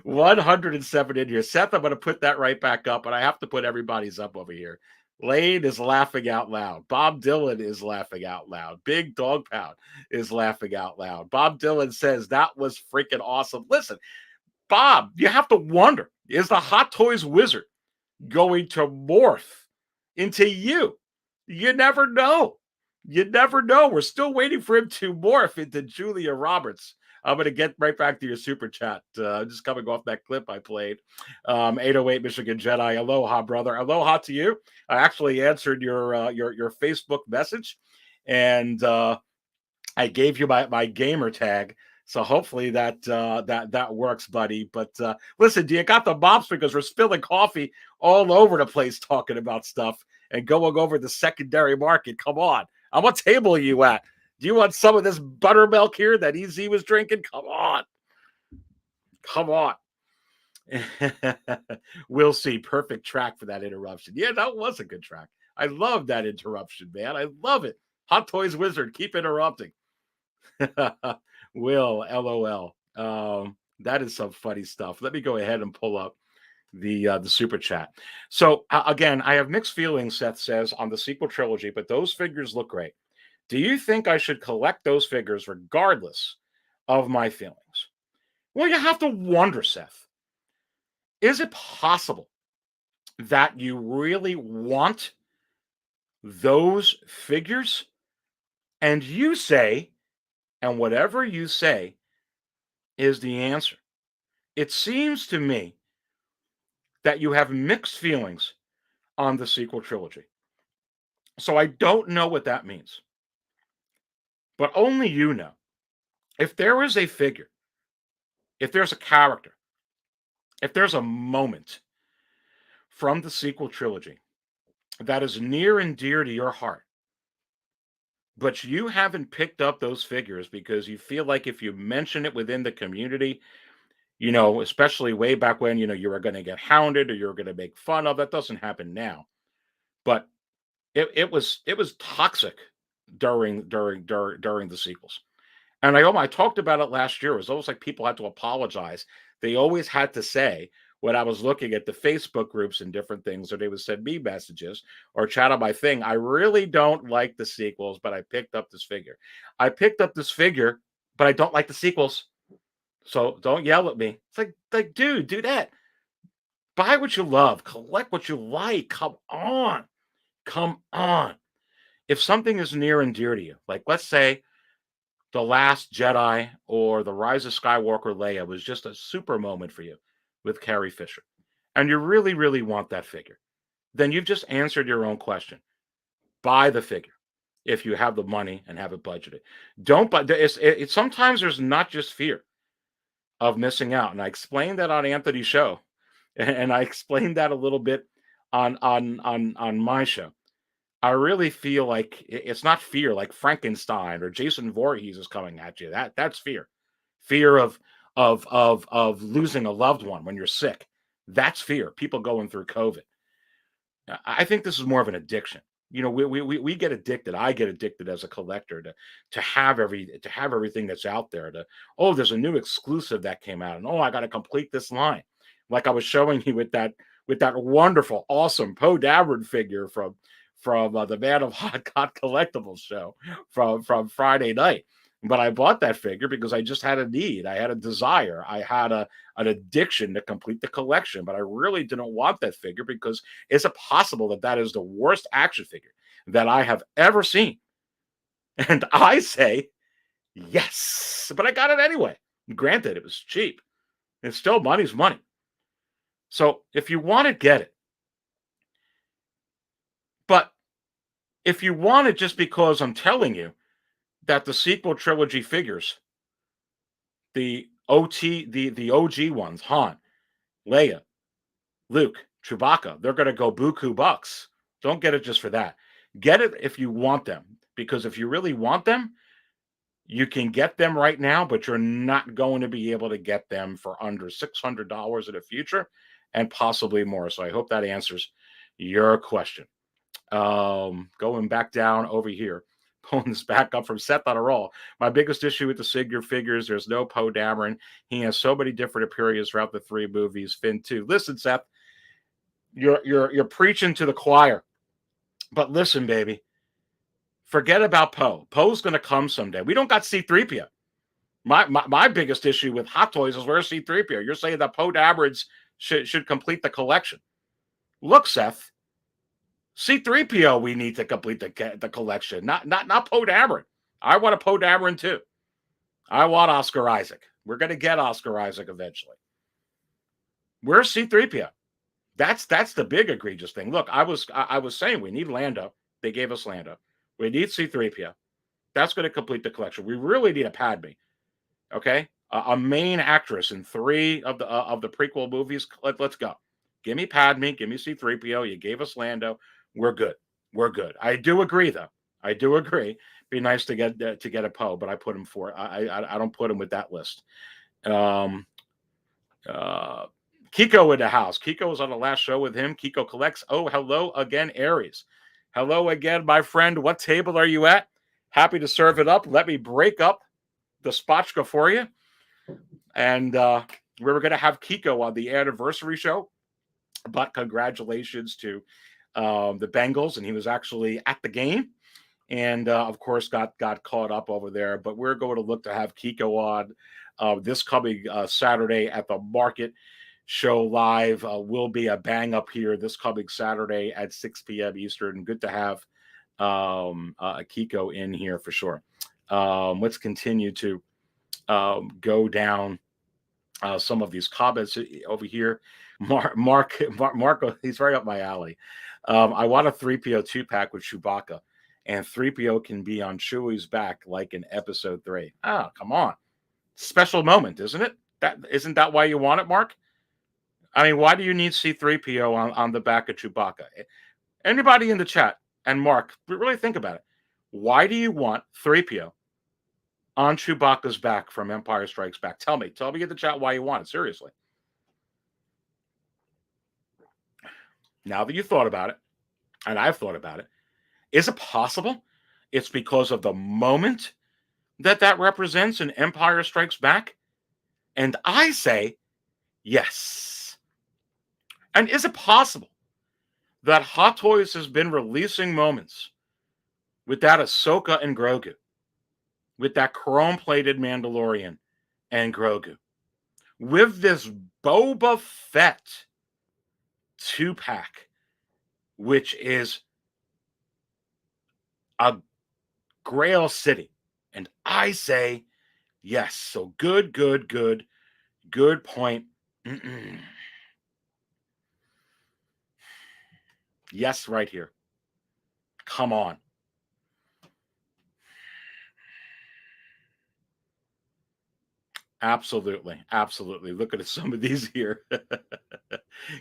107 in here. Seth, I'm going to put that right back up, but I have to put everybody's up over here. Lane is laughing out loud. Bob Dylan is laughing out loud. Big Dog Pound is laughing out loud. Bob Dylan says that was freaking awesome. Listen, Bob, you have to wonder, is the Hot Toys Wizard going to morph into you? You never know. We're still waiting for him to morph into Julia Roberts. I'm going to get right back to your super chat. Just coming off that clip I played. 808 Michigan Jedi. Aloha, brother. Aloha to you. I actually answered your Facebook message, and I gave you my gamer tag. So hopefully that works, buddy. But listen, do you got the mops? Because we're spilling coffee all over the place talking about stuff and going over the secondary market. Come on. I'm what table are you at? Do you want some of this buttermilk here that EZ was drinking? Come on. We'll see. Perfect track for that interruption. Yeah, that was a good track. I love that interruption, man. I love it. Hot Toys Wizard, keep interrupting. Will, LOL. That is some funny stuff. Let me go ahead and pull up the super chat. So again, I have mixed feelings, Seth says, on the sequel trilogy, but those figures look great. Do you think I should collect those figures regardless of my feelings? Well, you have to wonder, Seth. Is it possible that you really want those figures? And you say, and whatever you say is the answer. It seems to me that you have mixed feelings on the sequel trilogy. So I don't know what that means. But only you know. If there is a figure, if there's a character, if there's a moment from the sequel trilogy that is near and dear to your heart, but you haven't picked up those figures because you feel like if you mention it within the community, especially way back when, you were going to get hounded or you were going to make fun of, that doesn't happen now. But it was toxic during the sequels. And I talked about it last year. It was almost like people had to apologize. They always had to say, when I was looking at the Facebook groups and different things, or they would send me messages or chat on my thing, I really don't like the sequels, but I picked up this figure. I picked up this figure, but I don't like the sequels. So don't yell at me. It's like, dude, do that. Buy what you love. Collect what you like. Come on. If something is near and dear to you, like let's say The Last Jedi or The Rise of Skywalker Leia was just a super moment for you with Carrie Fisher, and you really, really want that figure, then you've just answered your own question. Buy the figure if you have the money and have it budgeted. Don't buy. Sometimes there's not just fear of missing out, and I explained that on Anthony's show, and I explained that a little bit on my show. I really feel like it's not fear like Frankenstein or Jason Voorhees is coming at you. That's fear. Fear of losing a loved one when you're sick. That's fear. People going through COVID. I think this is more of an addiction. You know, we get addicted. I get addicted as a collector to have everything that's out there. Oh, there's a new exclusive that came out, and oh, I got to complete this line. Like I was showing you with that wonderful, awesome Poe Dameron figure from the Man of Hot Collectibles show from Friday night. But I bought that figure because I just had a need. I had a desire. I had an addiction to complete the collection. But I really didn't want that figure because is it possible that is the worst action figure that I have ever seen? And I say, yes. But I got it anyway. Granted, it was cheap. It's still money's money. So if you want to get it, but if you want it just because I'm telling you that the sequel trilogy figures, the OG ones, Han, Leia, Luke, Chewbacca, they're going to go buku bucks. Don't get it just for that. Get it if you want them, because if you really want them, you can get them right now, but you're not going to be able to get them for under $600 in the future and possibly more. So I hope that answers your question. Going back down over here, pulling this back up from Seth on a roll. My biggest issue with the Sigurd figures, there's no Poe Dameron. He has so many different appearances throughout the 3 movies. Finn too. Listen, Seth, you're preaching to the choir, but listen, baby, forget about Poe. Poe's going to come someday. We don't got C-3PO. My biggest issue with Hot Toys is where's C-3PO? You're saying that Poe Dameron should complete the collection. Look, Seth, C-3PO we need to complete the collection, not Poe Dameron. I want a Poe Dameron too. I want Oscar Isaac. We're going to get Oscar Isaac eventually. Where's C-3PO? That's the big egregious thing. Look, I was saying we need Lando. They gave us Lando. We need C-3PO. That's going to complete the collection. We really need a Padme. Okay, a main actress in 3 of the prequel movies. Let's go. Give me Padme. Give me C-3PO. You gave us Lando. We're good. We're good. I do agree, though. I do agree. Be nice to get a Poe, but I put him for. I don't put him with that list. Kiko in the house. Kiko was on the last show with him. Kiko collects. Oh, hello again, Aries. Hello again, my friend. What table are you at? Happy to serve it up. Let me break up the spotchka for you. And we were going to have Kiko on the anniversary show, but congratulations to the Bengals, and he was actually at the game, and of course got caught up over there. But we're going to look to have Kiko on this coming Saturday at the Market Show Live. Will be a bang up here this coming Saturday at 6 p.m. Eastern. Good to have Kiko in here for sure. Let's continue to go down some of these comments over here. Marco, he's right up my alley. I want a 3PO 2-pack with Chewbacca, and 3PO can be on Chewie's back like in episode 3. Oh, come on. Special moment, isn't it? Isn't that why you want it, Mark? I mean, why do you need C-3PO on the back of Chewbacca? Anybody in the chat, and Mark, really think about it. Why do you want 3PO on Chewbacca's back from Empire Strikes Back? Tell me in the chat why you want it, seriously. Now that you've thought about it, and I've thought about it, is it possible it's because of the moment that represents in Empire Strikes Back? And I say, yes. And is it possible that Hot Toys has been releasing moments with that Ahsoka and Grogu, with that chrome-plated Mandalorian and Grogu, with this Boba Fett 2-pack, which is a Grail city? And I say, yes. So good point. Yes, right here. Come on. Absolutely. Absolutely. Look at some of these here.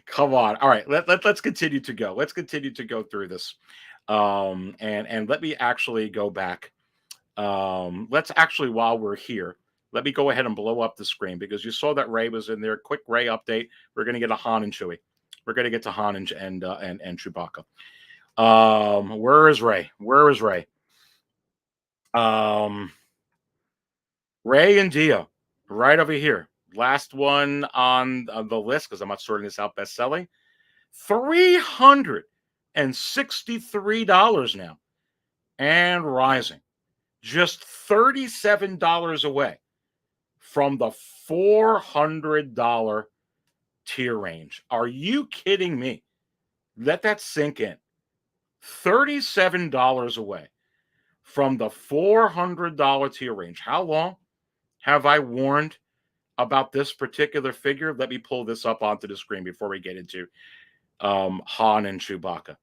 Come on. All right. Let's continue to go. Let's continue to go through this. And let me actually go back. Let's actually, while we're here, let me go ahead and blow up the screen because you saw that Ray was in there. Quick Ray update. We're going to get a Han and Chewie. We're going to get to Han and Chewbacca. Where is Ray? Where is Ray? Ray and Dio, right over here. Last one on the list because I'm not sorting this out. Best selling, $363 now, and rising. Just $37 away from the $400 tier range. Are you kidding me? Let that sink in. $37 away from the $400 tier range. How long have I warned about this particular figure? Let me pull this up onto the screen before we get into Han and Chewbacca.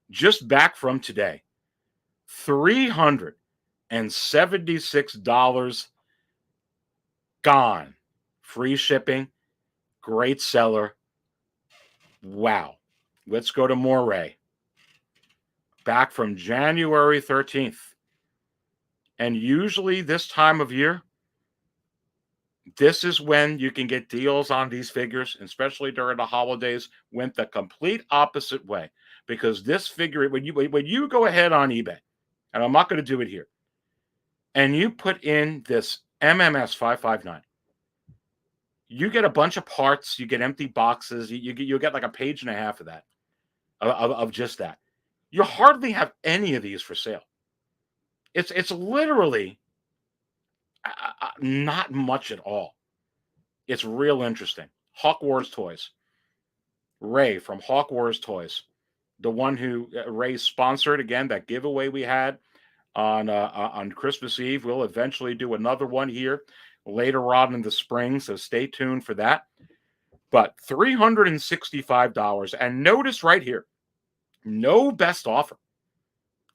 Just back from today, $376 gone. Free shipping, great seller. Wow. Let's go to more Ray. Back from January 13th. And usually this time of year, this is when you can get deals on these figures, especially during the holidays. Went the complete opposite way because this figure, when you go ahead on eBay, and I'm not going to do it here, and you put in this MMS 559, you get a bunch of parts, you get empty boxes, you'll get like a page and a half of that, of just that. You hardly have any of these for sale. It's literally not much at all. It's real interesting. Hawk Wars Toys. Ray from Hawk Wars Toys, the one who Ray sponsored again, that giveaway we had on Christmas Eve. We'll eventually do another one here later on in the spring, so stay tuned for that. But $365, and notice right here, no best offer.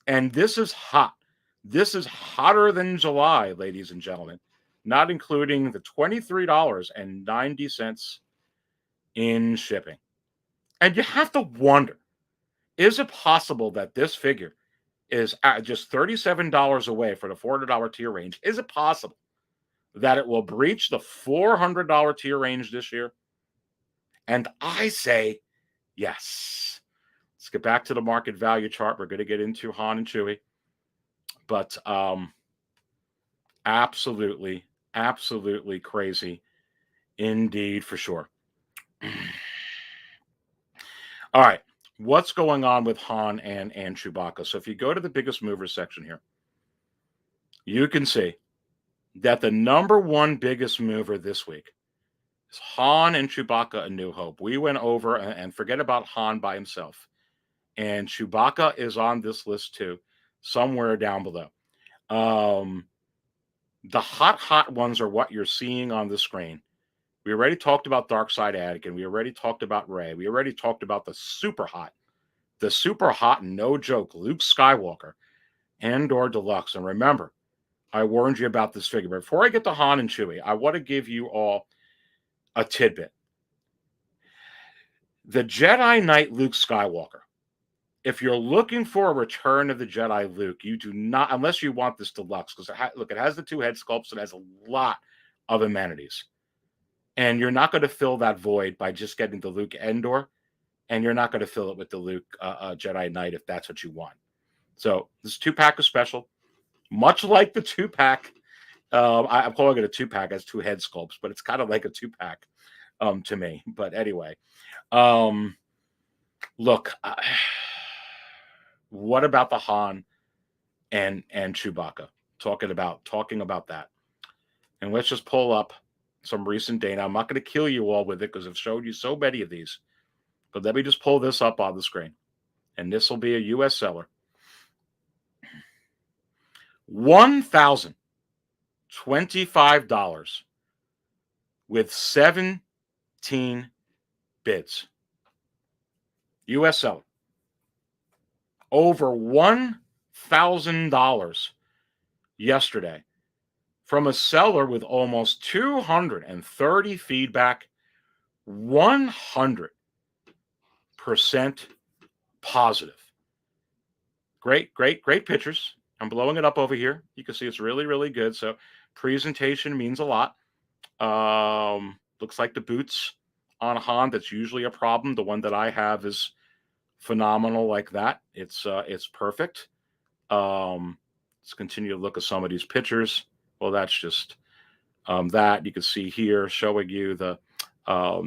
And this is hot. This is hotter than July, ladies and gentlemen, not including the $23.90 in shipping. And you have to wonder, is it possible that this figure is at just $37 away for the $400 tier range? Is it possible that it will breach the $400 tier range this year? And I say yes. Let's get back to the market value chart. We're going to get into Han and Chewie. But absolutely crazy indeed, for sure. All right. What's going on with Han and Chewbacca? So if you go to the biggest movers section here, you can see that the number one biggest mover this week is Han and Chewbacca A New Hope. We went over and forget about Han by himself. And Chewbacca is on this list too, somewhere down below. The hot ones are what you're seeing on the screen. We already talked about Dark Side Anakin. We already talked about Rey. We already talked about the super hot, no joke, Luke Skywalker and or Deluxe. And remember, I warned you about this figure. But before I get to Han and Chewie, I want to give you all a tidbit. The Jedi Knight Luke Skywalker. If you're looking for a Return of the Jedi Luke, you do not, unless you want this Deluxe, because it has the two head sculpts. It has a lot of amenities. And you're not going to fill that void by just getting the Luke Endor, and you're not going to fill it with the Luke Jedi Knight if that's what you want. So this 2-pack is special, much like the 2-pack. I'm calling it a 2-pack as two head sculpts, but it's kind of like a 2-pack to me. But anyway, look, what about the Han and Chewbacca? Talking about that, and let's just pull up some recent data. I'm not going to kill you all with it because I've showed you so many of these. But let me just pull this up on the screen. And this will be a U.S. seller. $1,025 with 17 bids. U.S. seller. over $1,000 yesterday from a seller with almost 230 feedback, 100% positive. Great pictures. I'm blowing it up over here. You can see it's really, really good. So presentation means a lot. Looks like the boots on Han, that's usually a problem. The one that I have is phenomenal like that. It's perfect. Let's continue to look at some of these pictures. Well, that's just that you can see here showing you the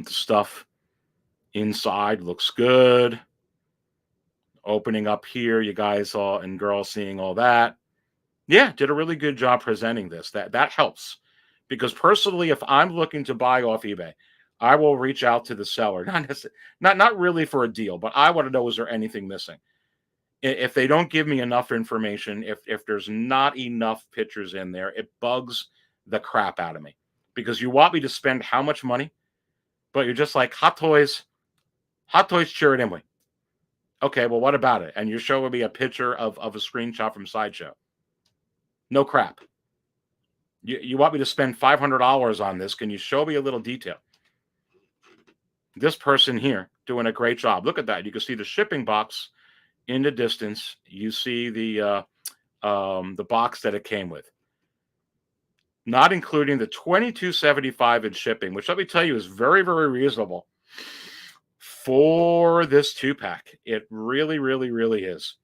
stuff inside looks good. Opening up here, you guys all and girls seeing all that. Yeah, did a really good job presenting this. That helps, because personally, if I'm looking to buy off eBay, I will reach out to the seller, not really for a deal, but I want to know, is there anything missing? If they don't give me enough information, if there's not enough pictures in there, it bugs the crap out of me, because you want me to spend how much money, but you're just like, Hot Toys cheer it anyway. Okay, well, what about it? And you're showing me a picture of a screenshot from Sideshow. No crap. You want me to spend $500 on this? Can you show me a little detail? This person here doing a great job. Look at that. You can see the shipping box in the distance. You see the box that it came with, not including the $22.75 in shipping, which, let me tell you, is very, very reasonable for this 2-pack. It really, really, really is.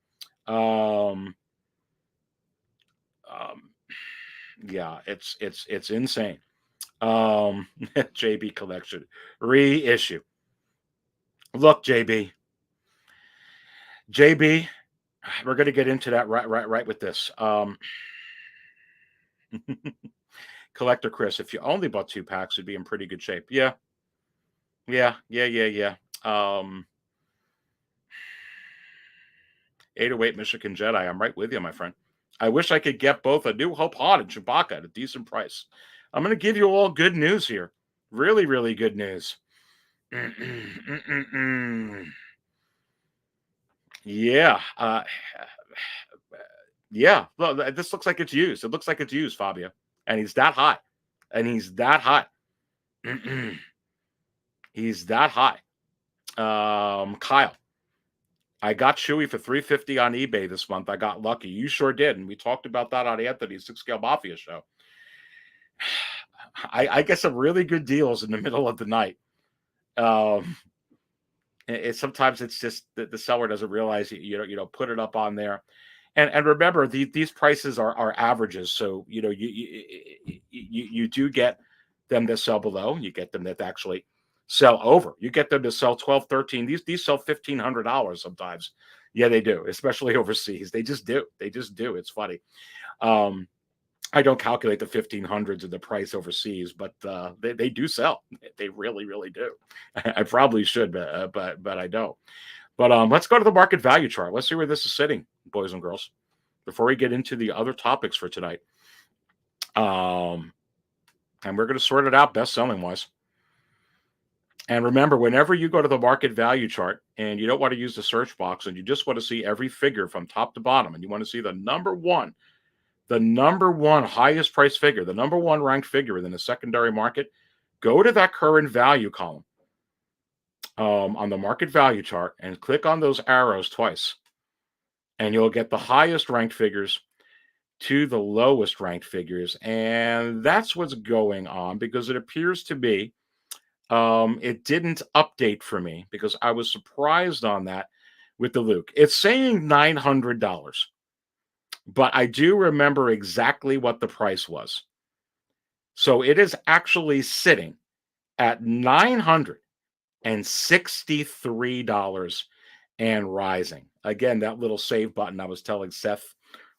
Yeah, it's insane. JB collection reissue. Look, JB, we're going to get into that right with this. Collector Chris, if you only bought 2 packs, you'd be in pretty good shape. Yeah. 808 Michigan Jedi. I'm right with you, my friend. I wish I could get both a New Hope Han and Chewbacca at a decent price. I'm going to give you all good news here. Really, really good news. Yeah. Yeah. Look, this looks like it's used. It looks like it's used, Fabio. And he's that high. He's that high. Kyle, I got Chewy for $350 on eBay this month. I got lucky. You sure did. And we talked about that on Anthony's 6-Scale Mafia show. I get some really good deals in the middle of the night. Sometimes it's just that the seller doesn't realize you put it up on there. And remember, these prices are averages. So, you do get them that sell below. You get them that actually sell over. You get them to sell 12, 13. These sell $1,500 sometimes. Yeah, they do, especially overseas. They just do. It's funny. I don't calculate the 1,500s in the price overseas, but they do sell. They really, really do. I probably should, but I don't. But let's go to the market value chart. Let's see where this is sitting, boys and girls, before we get into the other topics for tonight. And we're going to sort it out best-selling wise. And remember, whenever you go to the market value chart and you don't want to use the search box and you just want to see every figure from top to bottom and you want to see the number one highest price figure, the number one ranked figure in the secondary market, go to that current value column on the market value chart and click on those arrows twice. And you'll get the highest ranked figures to the lowest ranked figures. And that's what's going on, because it appears to be it didn't update for me, because I was surprised on that with the Luke. It's saying $900, but I do remember exactly what the price was. So it is actually sitting at $963 and rising. Again, that little save button I was telling Seth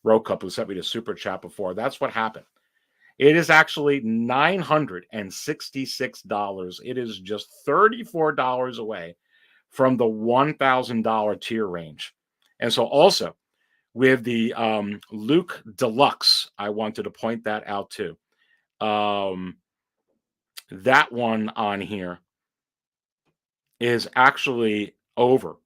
Rokup, who sent me the super chat before, that's what happened. It is actually $966. It is just $34 away from the $1,000 tier range. And so also with the Luke Deluxe, I wanted to point that out too. That one on here is actually over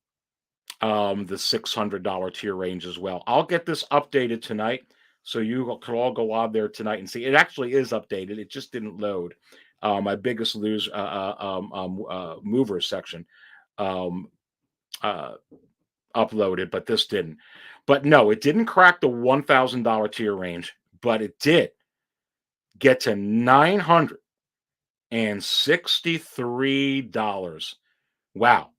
the $600 tier range as well. I'll get this updated tonight, so you can all go on there tonight and see. It actually is updated. It just didn't load. My biggest mover section uploaded, but this didn't. But no, it didn't crack the $1,000 tier range, but it did get to $963. Wow.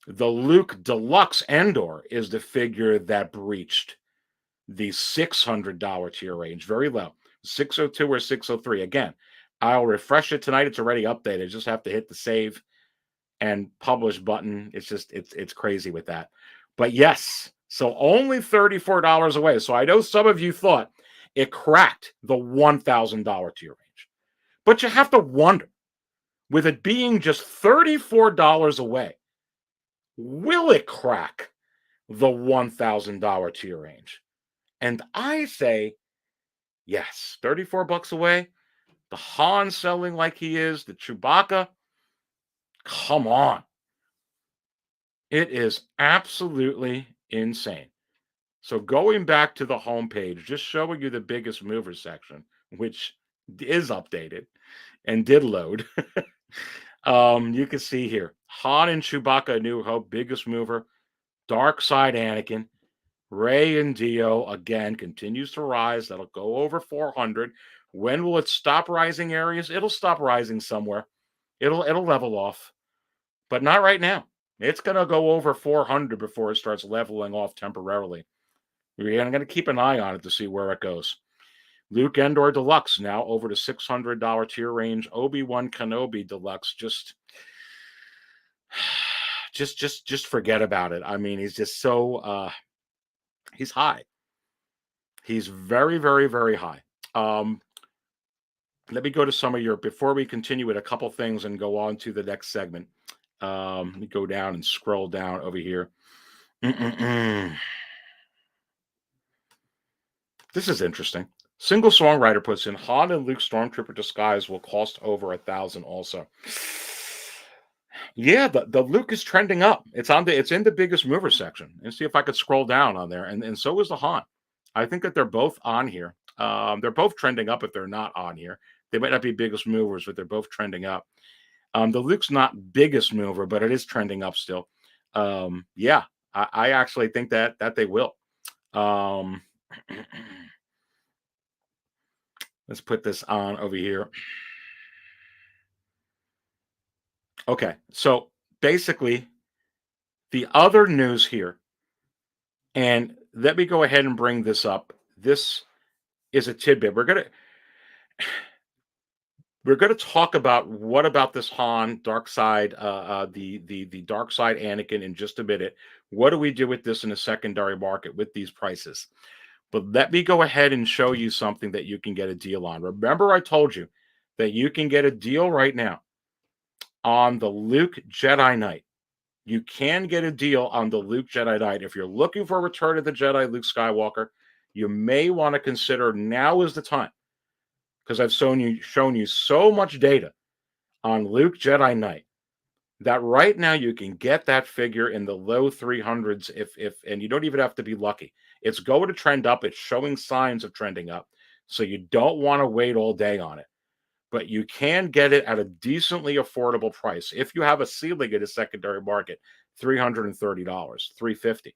The Luke Deluxe Endor is the figure that breached the $600 tier range. Very low. 602 or 603. Again, I'll refresh it tonight. It's already updated. Just have to hit the save and publish button. It's crazy with that. But yes, so only $34 away. So I know some of you thought it cracked the $1,000 tier range. But you have to wonder, with it being just $34 away, will it crack the $1,000 tier range? And I say yes. 34 bucks away. The Han selling like he is, the Chewbacca. Come on. It is absolutely insane. So going back to the homepage, just showing you the biggest mover section, which is updated and did load. You can see here, Han and Chewbacca, A New Hope, biggest mover. Dark Side Anakin. Rey and Dio, again, continues to rise. That'll go over 400. When will it stop rising, Aries? It'll stop rising somewhere. It'll level off. But not right now. It's going to go over 400 before it starts leveling off temporarily. We're going to keep an eye on it to see where it goes. Luke Endor Deluxe now over to $600 tier range. Obi-Wan Kenobi Deluxe, just forget about it. I mean, he's just so he's high. He's very, very, very high. Let me go to some of your, before we continue with a couple things and go on to the next segment. Let me go down and scroll down over here. This is interesting. Single songwriter puts in Han and Luke Stormtrooper disguise will cost over $1,000 also. Yeah, the Luke is trending up. It's in the biggest mover section. And see if I could scroll down on there. And so is the Han. I think that they're both on here. They're both trending up if they're not on here. They might not be biggest movers, but they're both trending up. The Luke's not biggest mover, but it is trending up still. Yeah, I actually think that they will. Let's put this on over here. Okay, so basically, the other news here, and let me go ahead and bring this up. This is a tidbit. We're gonna talk about what about this Han dark side, the dark side Anakin in just a minute. What do we do with this in a secondary market with these prices? But let me go ahead and show you something that you can get a deal on. Remember, I told you that you can get a deal right now on the Luke Jedi Knight. You can get a deal on the Luke Jedi Knight. If you're looking for Return of the Jedi Luke Skywalker, you may want to consider now is the time, because I've shown you so much data on Luke Jedi Knight that right now you can get that figure in the low 300s if and you don't even have to be lucky. It's going to trend up. It's showing signs of trending up. So you don't want to wait all day on it. But you can get it at a decently affordable price. If you have a ceiling in a secondary market, $330, $350.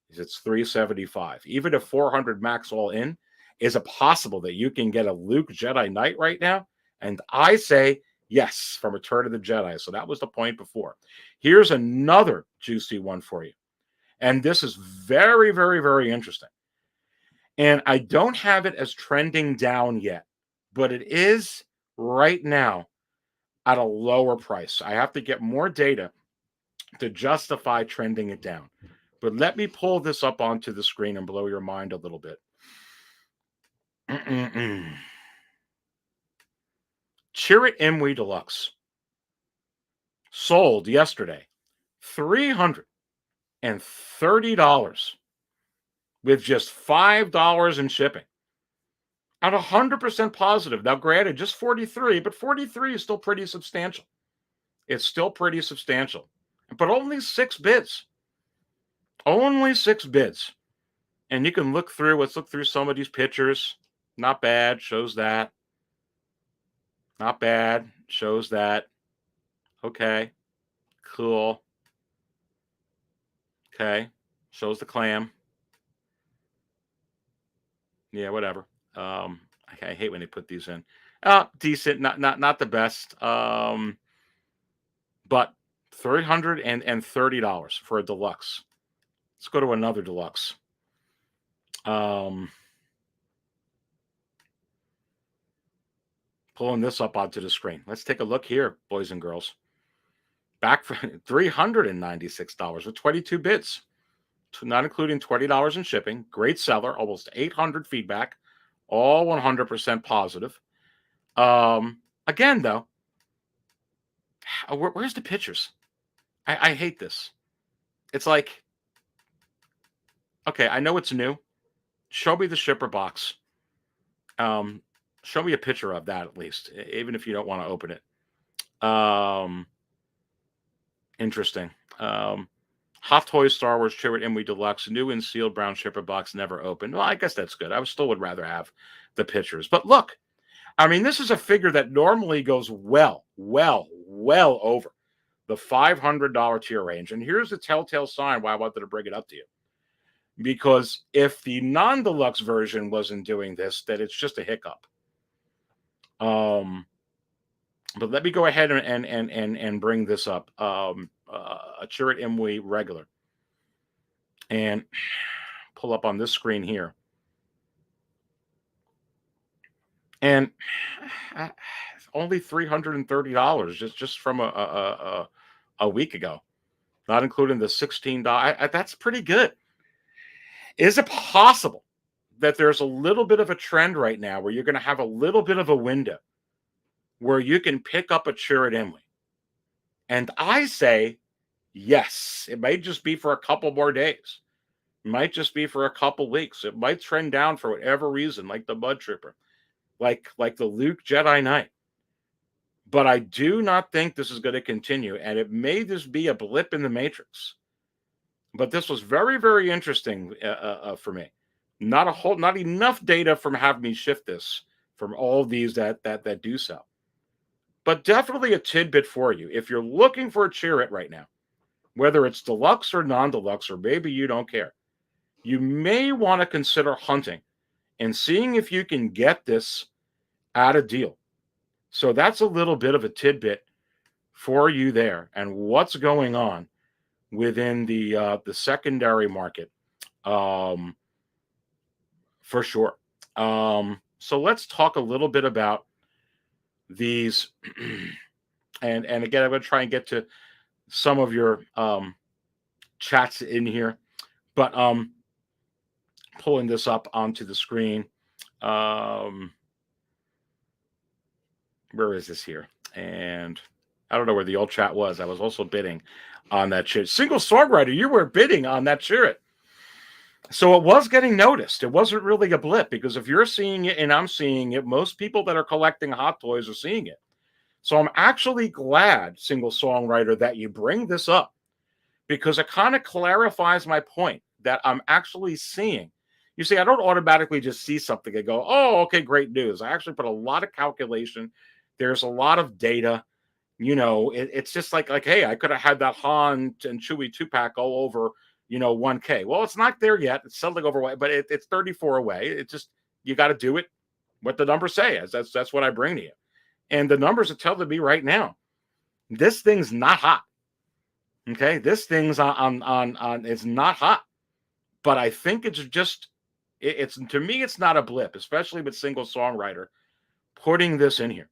It's $375. Even if 400 max all in, is it possible that you can get a Luke Jedi Knight right now? And I say yes, from Return of the Jedi. So that was the point before. Here's another juicy one for you. And this is very, very, very interesting. And I don't have it as trending down yet, but it is right now at a lower price. I have to get more data to justify trending it down. But let me pull this up onto the screen and blow your mind a little bit. Chirrut Imwe Deluxe sold yesterday $330 with just $5 in shipping. At 100% positive. Now, granted, just 43, but 43 is still pretty substantial. It's still pretty substantial. But only 6 bids. Only 6 bids. And you can look through, let's look through some of these pictures. Not bad, shows that. Not bad, shows that. Okay, cool. Okay, shows the clam. Yeah, whatever. I hate when they put these in. Decent, not the best. But $330 for a deluxe. Let's go to another deluxe. Pulling this up onto the screen. Let's take a look here, boys and girls. Back for $396 with 22 bids, not including $20 in shipping. Great seller, almost 800 feedback, all 100% positive. Again, though, where's the pictures? I hate this. It's like, okay, I know it's new. Show me the shipper box. Show me a picture of that at least, even if you don't want to open it. Interesting. Hot Toys Star Wars Chewbacca Imwe Deluxe, new and sealed brown shipper box, never opened. Well, I guess that's good. I still would rather have the pictures. But look, I mean, this is a figure that normally goes well over the $500 tier range. And here's the telltale sign why I wanted to bring it up to you. Because if the non-deluxe version wasn't doing this, then it's just a hiccup. But let me go ahead and bring this up. A Chewbacca Imwe regular. And pull up on this screen here. And only $330 just from a week ago. Not including the $16. That's pretty good. Is it possible that there's a little bit of a trend right now where you're going to have a little bit of a window where you can pick up a Chewbacca Imwe? And I say, yes. It might just be for a couple more days. It might just be for a couple weeks. It might trend down for whatever reason, like the Mud Trooper, like the Luke Jedi Knight. But I do not think this is going to continue, and it may just be a blip in the matrix. But this was very, very interesting for me. Not enough data from having me shift this from all these that do sell. But definitely a tidbit for you. If you're looking for a Chewbacca right now, whether it's deluxe or non-deluxe, or maybe you don't care, you may want to consider hunting and seeing if you can get this at a deal. So that's a little bit of a tidbit for you there, and what's going on within the secondary market, for sure. So let's talk a little bit about these, and again, I'm going to try and get to some of your chats in here, but pulling this up onto the screen. Where is this here? And I don't know where the old chat was. I was also bidding on that shit. Single songwriter, you were bidding on that shit. So it was getting noticed. It wasn't really a blip, because if you're seeing it and I'm seeing it, most people that are collecting Hot Toys are seeing it. So I'm actually glad, single songwriter, that you bring this up, because it kind of clarifies my point that I'm actually seeing. You see, I don't automatically just see something and go, oh, okay, great news. I actually put a lot of calculation. There's a lot of data. You know, it's just like, hey, I could have had that Han and Chewie 2-pack all over, 1K. Well, it's not there yet. It's something over, but it's 34 away. It's just, you got to do it what the numbers say. That's what I bring to you. And the numbers are telling me right now, this thing's not hot. Okay, this thing's on it's not hot. But I think it's just, it's to me, it's not a blip, especially with single songwriter putting this in here.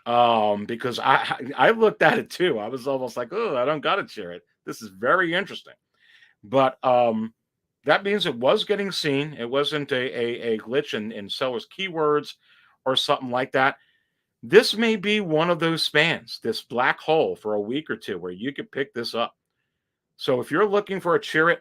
Because I looked at it too. I was almost like, oh, I don't gotta share it. This is very interesting. But that means it was getting seen. It wasn't a glitch in sellers' keywords or something like that. This may be one of those spans, this black hole for a week or two where you could pick this up. So if you're looking for a Chirrut,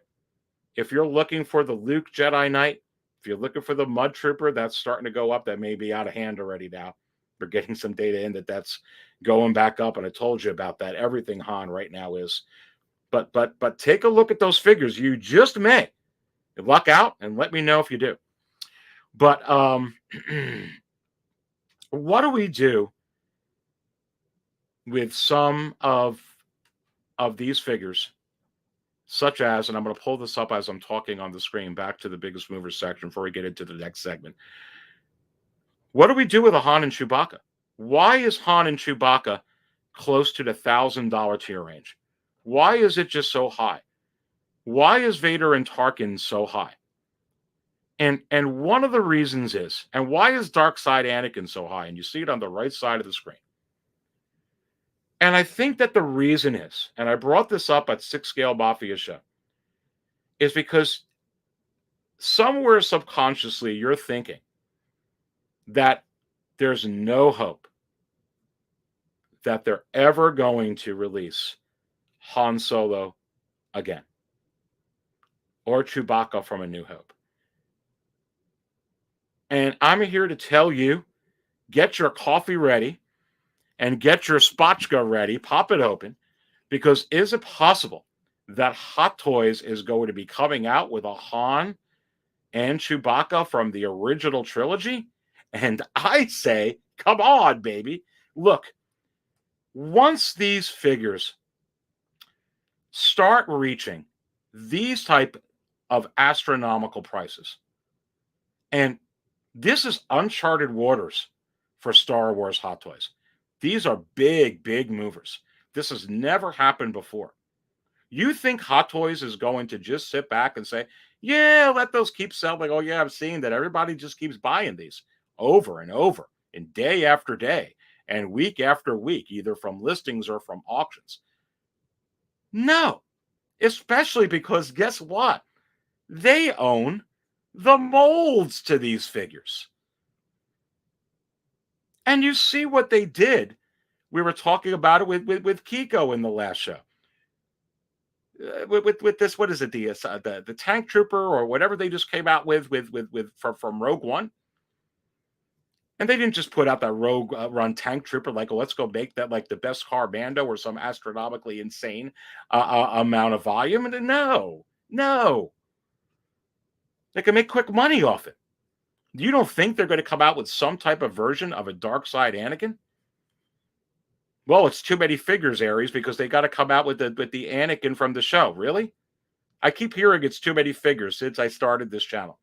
if you're looking for the Luke Jedi Knight, if you're looking for the Mud Trooper, that's starting to go up. That may be out of hand already now. We're getting some data in that's going back up. And I told you about that. Everything Han right now is But take a look at those figures. You just may luck out, and let me know if you do. But what do we do with some of these figures, such as, and I'm going to pull this up as I'm talking on the screen, back to the biggest movers section before we get into the next segment. What do we do with a Han and Chewbacca? Why is Han and Chewbacca close to the $1,000 tier range? Why is it just so high? Why is Vader and Tarkin so high? And one of the reasons is, and why is Dark Side Anakin so high? And you see it on the right side of the screen. And I think that the reason is, and I brought this up at 6 Scale Mafia show, is because somewhere subconsciously you're thinking that there's no hope that they're ever going to release Han Solo again, or Chewbacca from A New Hope. And I'm here to tell you, get your coffee ready and get your spatchka ready, pop it open, because is it possible that Hot Toys is going to be coming out with a Han and Chewbacca from the original trilogy? And I say, come on, baby. Look, once these figures start reaching these type of astronomical prices, and this is uncharted waters for Star Wars Hot Toys. These are big, big movers. This has never happened before. You think Hot Toys is going to just sit back and say, yeah, let those keep selling. Oh, yeah, I'm seeing that everybody just keeps buying these over and over, and day after day, and week after week, either from listings or from auctions. No, especially because guess what? They own the molds to these figures. And you see what they did. We were talking about it with Kiko in the last show. With this, what is it? The tank trooper or whatever they just came out with from Rogue One. And they didn't just put out that Rogue Run tank trooper like, oh, let's go make that like the best car Mando or some astronomically insane amount of volume. And no. They can make quick money off it. You don't think they're going to come out with some type of version of a Dark Side Anakin? Well, it's too many figures, Aries, because they got to come out with the Anakin from the show. Really? I keep hearing it's too many figures since I started this channel.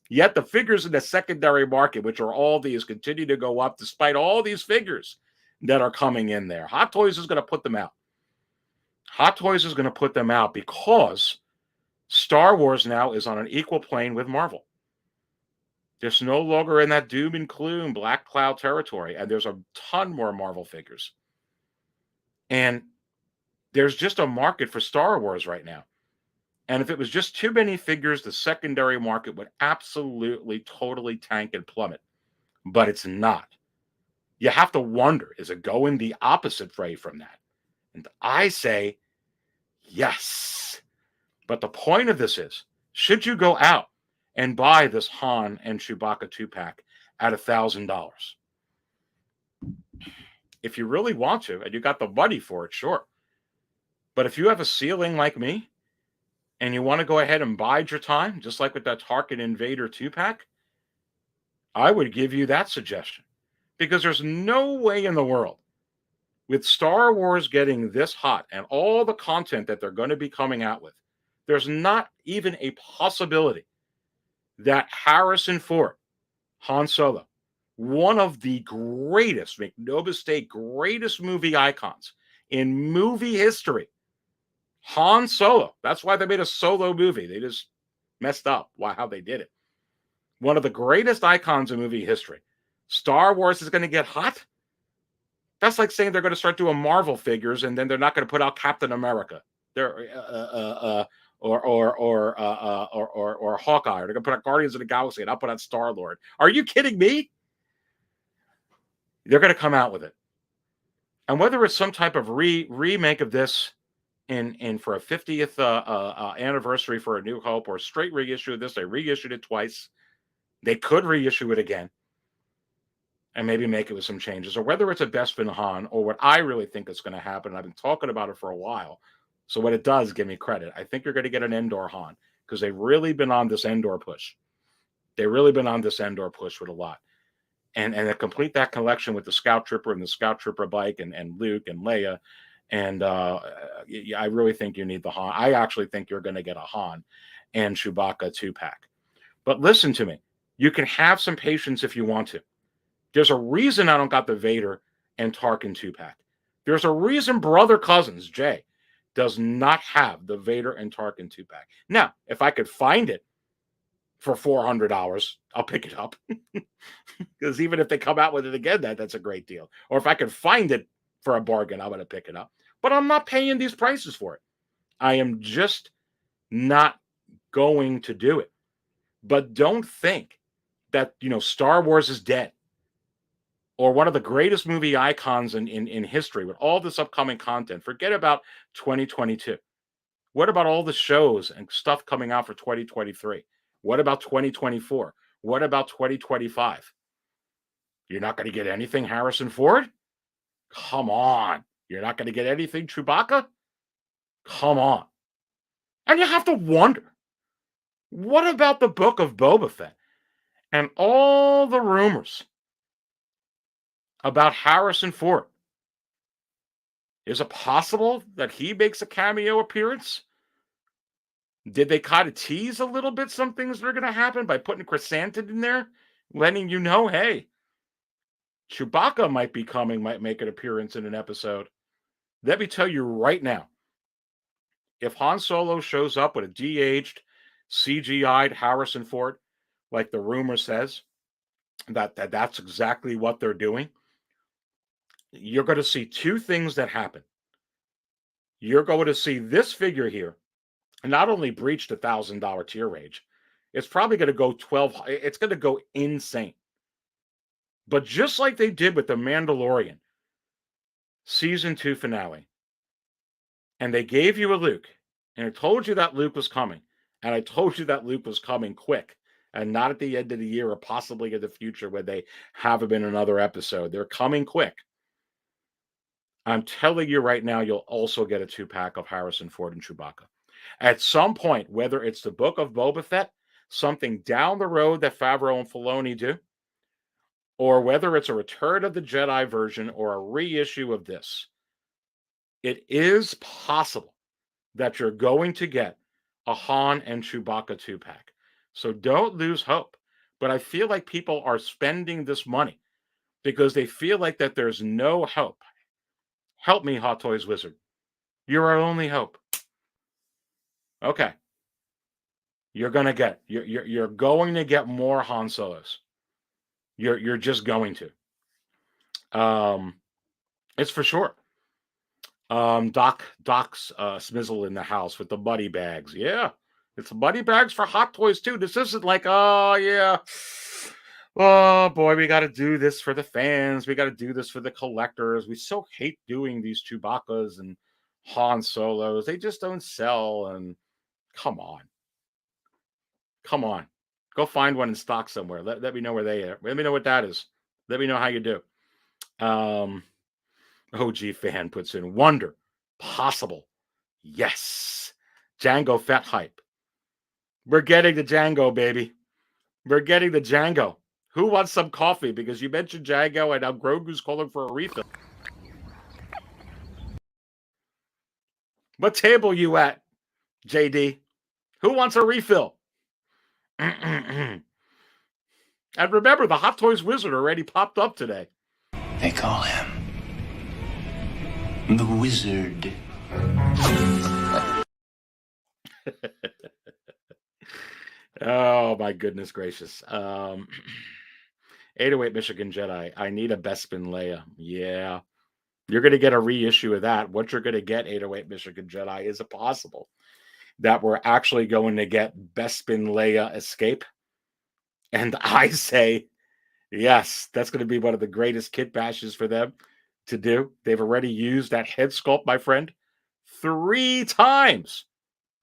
Yet the figures in the secondary market, which are all these, continue to go up despite all these figures that are coming in there. Hot Toys is going to put them out. Hot Toys is going to put them out because Star Wars now is on an equal plane with Marvel. There's no longer in that doom and gloom Black Cloud territory, and there's a ton more Marvel figures. And there's just a market for Star Wars right now. And if it was just too many figures, the secondary market would absolutely, totally tank and plummet. But it's not. You have to wonder, is it going the opposite way from that? And I say, yes. But the point of this is, should you go out and buy this Han and Chewbacca 2-pack at $1,000? If you really want to, and you got the money for it, sure. But if you have a ceiling like me, and you want to go ahead and bide your time, just like with that Tarkin Invader 2-pack, I would give you that suggestion. Because there's no way in the world, with Star Wars getting this hot and all the content that they're going to be coming out with, there's not even a possibility that Harrison Ford, Han Solo, one of the greatest, make no mistake, greatest movie icons in movie history, Han Solo. That's why they made a Solo movie. They just messed up how they did it. One of the greatest icons in movie history. Star Wars is going to get hot? That's like saying they're going to start doing Marvel figures and then they're not going to put out Captain America. They're or Hawkeye. Or they're going to put out Guardians of the Galaxy and I'll put out Star-Lord. Are you kidding me? They're going to come out with it. And whether it's some type of remake of this in for a 50th anniversary for A New Hope or straight reissue of this, they reissued it twice. They could reissue it again and maybe make it with some changes. Or whether it's a Bespin Han or what I really think is going to happen, and I've been talking about it for a while, So what it does, give me credit. I think you're going to get an Endor Han because they've really been on this Endor push. They've really been on this Endor push with a lot. And to complete that collection with the Scout Trooper and the Scout Trooper bike and Luke and Leia. And I really think you need the Han. I actually think you're going to get a Han and Chewbacca 2-pack. But listen to me. You can have some patience if you want to. There's a reason I don't got the Vader and Tarkin 2-pack. There's a reason Brother Cousins, Jay, does not have the Vader and Tarkin 2-pack. Now, if I could find it for $400, I'll pick it up. Because even if they come out with it again, that's a great deal. Or if I could find it for a bargain, I'm going to pick it up. But I'm not paying these prices for it. I am just not going to do it. But don't think that, Star Wars is dead. Or one of the greatest movie icons in history with all this upcoming content. Forget about 2022. What about all the shows and stuff coming out for 2023? What about 2024? What about 2025? You're not going to get anything Harrison Ford? Come on. You're not going to get anything Chewbacca? Come on. And you have to wonder, what about the book of Boba Fett and all the rumors about Harrison Ford? Is it possible that he makes a cameo appearance? Did they kind of tease a little bit some things that are going to happen by putting Chrysanthemum in there? Letting you know, hey, Chewbacca might be coming, might make an appearance in an episode. Let me tell you right now, if Han Solo shows up with a de-aged, CGI'd Harrison Ford, like the rumor says, that's exactly what they're doing, you're going to see two things that happen. You're going to see this figure here not only breach the $1,000 tier range, it's probably going to go 12. It's going to go insane. But just like they did with the Mandalorian season 2 finale, and they gave you a Luke, and I told you that Luke was coming, and I told you that Luke was coming quick, and not at the end of the year or possibly in the future where they have him in another episode. They're coming quick. I'm telling you right now, you'll also get a 2-pack of Harrison Ford and Chewbacca. At some point, whether it's the book of Boba Fett, something down the road that Favreau and Filoni do, or whether it's a Return of the Jedi version or a reissue of this, it is possible that you're going to get a Han and Chewbacca 2-pack. So don't lose hope. But I feel like people are spending this money because they feel like that there's no hope. Help me, Hot Toys Wizard. You're our only hope. Okay. You're going to get you're going to get more Han Solos. You're just going to. It's for sure. Doc's smizzle in the house with the buddy bags. Yeah. It's buddy bags for Hot Toys too. This isn't like, oh yeah. Oh boy, we got to do this for the fans. We got to do this for the collectors. We so hate doing these Chewbaccas and Han Solos. They just don't sell. And come on. Go find one in stock somewhere. Let me know where they are. Let me know what that is. Let me know how you do. OG fan puts in wonder. Possible. Yes. Jango Fett hype. We're getting the Jango, baby. We're getting the Jango. Who wants some coffee? Because you mentioned Jango and now Grogu's calling for a refill. What table you at, JD? Who wants a refill? And remember, the Hot Toys Wizard already popped up today. They call him the Wizard. Oh, my goodness gracious. 808 Michigan Jedi. I need a Bespin Leia. Yeah. You're going to get a reissue of that. What you're going to get, 808 Michigan Jedi, is it possible that we're actually going to get Bespin Leia Escape? And I say, yes, that's going to be one of the greatest kit bashes for them to do. They've already used that head sculpt, my friend, 3 times.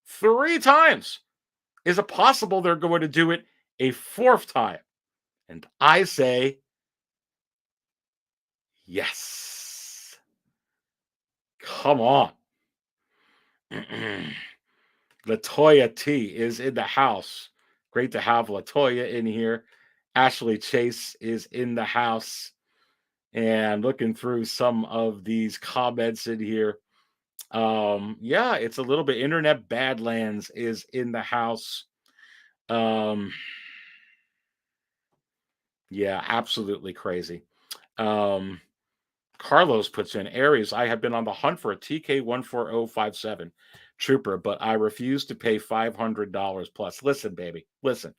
3 times. Is it possible they're going to do it a 4th time? And I say, yes. Come on. Latoya T is in the house. Great to have Latoya in here. Ashley Chase is in the house. And looking through some of these comments in here. Yeah, it's a little bit. Internet Badlands is in the house. Yeah, absolutely crazy. Carlos puts in Aries. I have been on the hunt for a TK14057 trooper, but I refuse to pay $500 plus. Listen, baby, listen.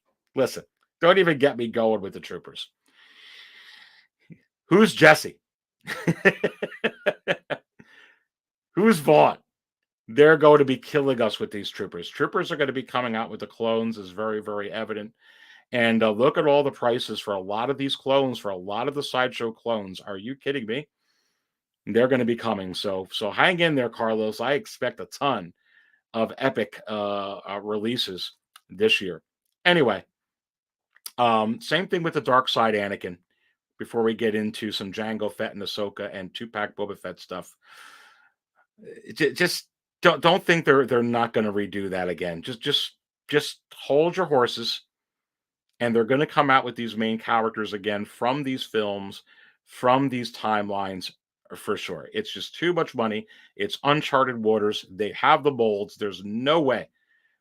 Don't even get me going with the troopers. Who's Jesse? Who's Vaughn? They're going to be killing us with these troopers. Troopers are going to be coming out with the clones, is very, very evident. And look at all the prices for a lot of these clones, for a lot of the sideshow clones. Are you kidding me? They're going to be coming. So hang in there, Carlos. I expect a ton of epic releases this year. Anyway, same thing with the Dark Side Anakin. Before we get into some Jango Fett and Ahsoka and 2-pack Boba Fett stuff, just don't think they're not going to redo that again. Just hold your horses. And they're going to come out with these main characters again from these films, from these timelines, for sure. It's just too much money. It's uncharted waters. They have the molds. There's no way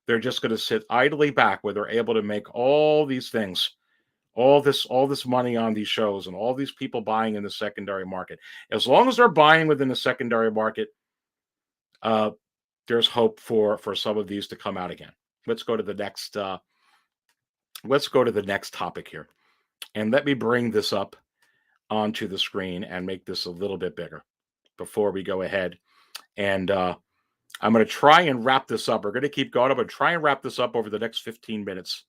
they're just going to sit idly back where they're able to make all these things, all this money on these shows and all these people buying in the secondary market. As long as they're buying within the secondary market, there's hope for some of these to come out again. Let's go to the next topic here. And let me bring this up onto the screen and make this a little bit bigger before we go ahead. And I'm going to try and wrap this up. We're going to keep going. I'm going to try and wrap this up over the next 15 minutes,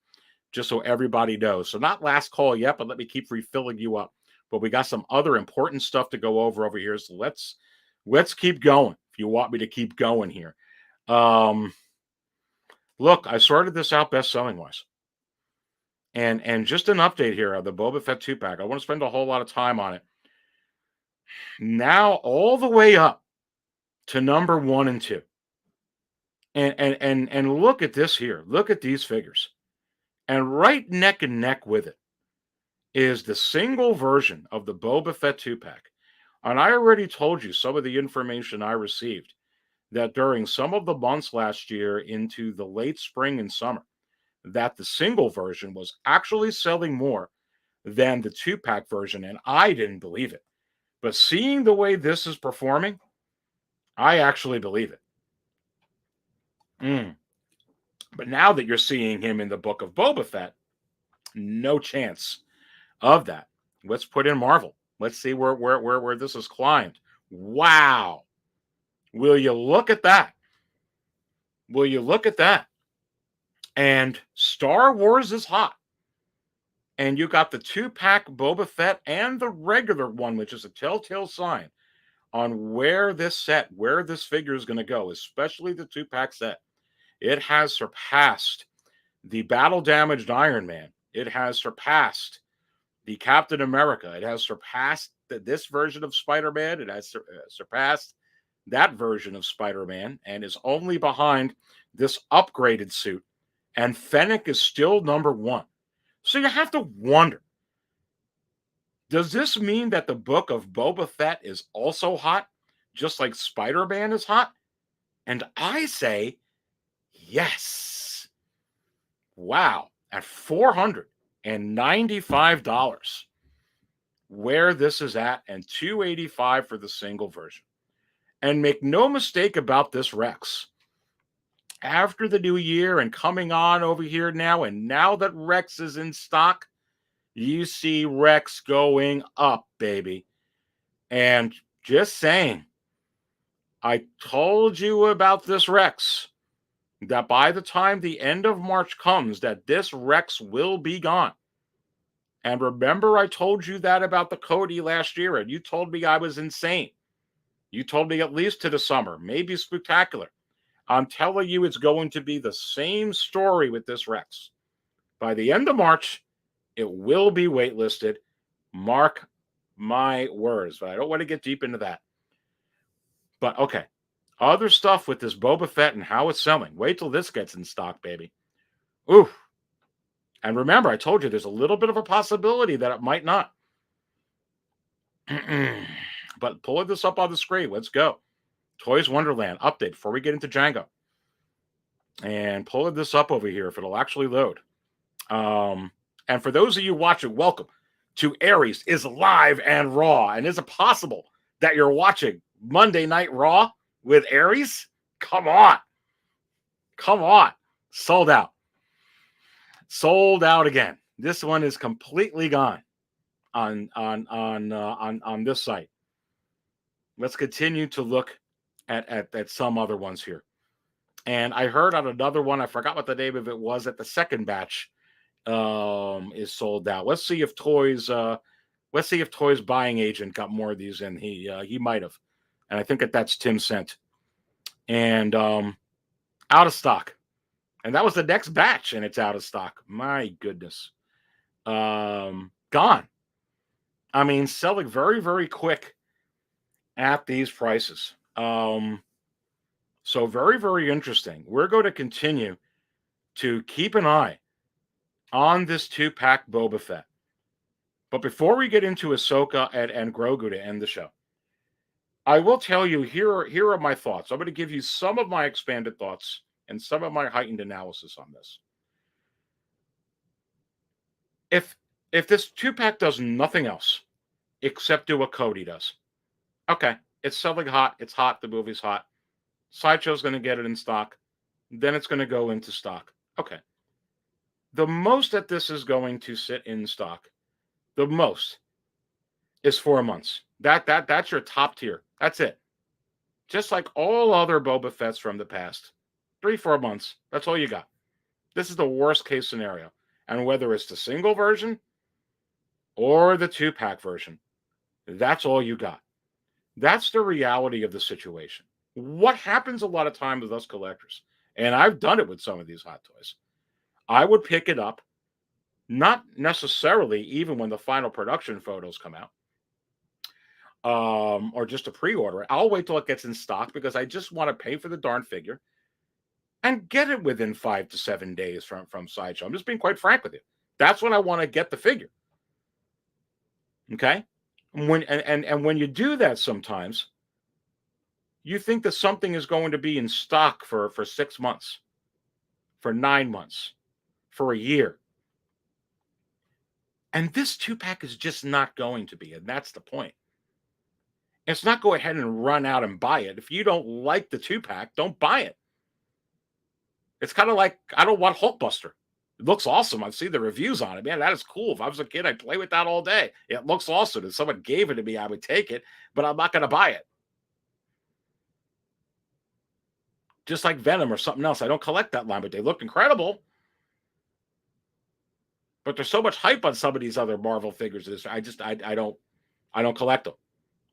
just so everybody knows. So not last call yet, but let me keep refilling you up. But we got some other important stuff to go over here. So let's keep going if you want me to keep going here. Look, I sorted this out best-selling wise. And just an update here of the Boba Fett 2-pack. I want to spend a whole lot of time on it. Now all the way up to number 1 and 2. And look at this here. Look at these figures. And right neck and neck with it is the single version of the Boba Fett 2-pack. And I already told you some of the information I received that during some of the months last year into the late spring and summer, that the single version was actually selling more than the 2-pack version, and I didn't believe it. But seeing the way this is performing, I actually believe it. But now that you're seeing him in the Book of Boba Fett, no chance of that. Let's put in Marvel. Let's see where this has climbed. Wow. Will you look at that? Will you look at that? And Star Wars is hot. And you got the 2-pack Boba Fett and the regular one, which is a telltale sign on where this figure is going to go, especially the 2-pack set. It has surpassed the battle-damaged Iron Man. It has surpassed the Captain America. It has surpassed this version of Spider-Man. It has surpassed that version of Spider-Man and is only behind this upgraded suit. And Fennec is still number 1. So you have to wonder, does this mean that the Book of Boba Fett is also hot, just like Spider-Man is hot? And I say, yes. Wow. At $495, where this is at, and $285 for the single version. And make no mistake about this, Rex. After the new year and coming on over here now, and now that Rex is in stock, you see Rex going up, baby. And just saying, I told you about this Rex, that by the time the end of March comes, that this Rex will be gone. And remember, I told you that about the Cody last year, and you told me I was insane. You told me at least to the summer, maybe spectacular. I'm telling you, it's going to be the same story with this Rex. By the end of March, it will be waitlisted. Mark my words. But I don't want to get deep into that. But okay, Other stuff with this Boba Fett and how it's selling. Wait till this gets in stock, baby. Ooh. And remember, I told you there's a little bit of a possibility that it might not. But pulling this up on the screen, let's go. Toys Wonderland update before we get into Jango. And pulling this up over here if it'll actually load. And for those of you watching, welcome to Aries is live and raw. And is it possible that you're watching Monday Night Raw with Aries? Come on. Come on. Sold out. Sold out again. This one is completely gone on this site. Let's continue to look at some other ones here. And I heard on another one, I forgot what the name of it was, that the second batch is sold out. Let's see if Toys buying agent got more of these in. He might have. And I think that's Tim sent. And out of stock. And that was the next batch, and it's out of stock. My goodness. Gone. I mean, selling very, very quick at these prices. So very, very interesting. We're going to continue to keep an eye on this 2-pack Boba Fett. But before we get into Ahsoka and Grogu to end the show, I will tell you, here are my thoughts. I'm going to give you some of my expanded thoughts and some of my heightened analysis on this. If this 2-pack does nothing else except do what Cody does, okay, it's selling hot. It's hot. The movie's hot. Sideshow's going to get it in stock. Then it's going to go into stock. Okay. The most that this is going to sit in stock, the most, is 4 months. That's your top tier. That's it. Just like all other Boba Fetts from the past. 3-4 months. That's all you got. This is the worst case scenario. And whether it's the single version or the 2-pack version, that's all you got. That's the reality of the situation. What happens a lot of times with us collectors, and I've done it with some of these hot toys, I would pick it up, not necessarily even when the final production photos come out, or just to pre-order it. I'll wait till it gets in stock because I just want to pay for the darn figure and get it within 5 to 7 days from Sideshow. I'm just being quite frank with you. That's when I want to get the figure. Okay? When you do that sometimes, you think that something is going to be in stock for 6 months, for 9 months, for a year. And this 2-pack is just not going to be, and that's the point. It's not go ahead and run out and buy it. If you don't like the 2-pack, don't buy it. It's kind of like, I don't want Hulkbuster. It looks awesome. I see the reviews on it. Man, that is cool. If I was a kid, I'd play with that all day. It looks awesome. If someone gave it to me, I would take it, but I'm not going to buy it. Just like Venom or something else. I don't collect that line, but they look incredible. But there's so much hype on some of these other Marvel figures. I don't collect them.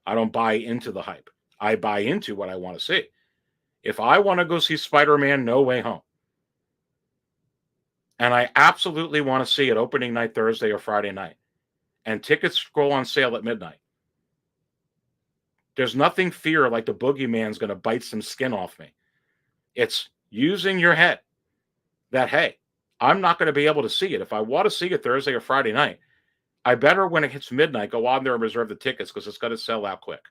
I don't buy into the hype. I buy into what I want to see. If I want to go see Spider-Man No Way Home, and I absolutely want to see it opening night Thursday or Friday night, and tickets go on sale at midnight, there's nothing fear like the boogeyman's going to bite some skin off me. It's using your head that, hey, I'm not going to be able to see it. If I want to see it Thursday or Friday night, I better, when it hits midnight, go on there and reserve the tickets because it's going to sell out quick.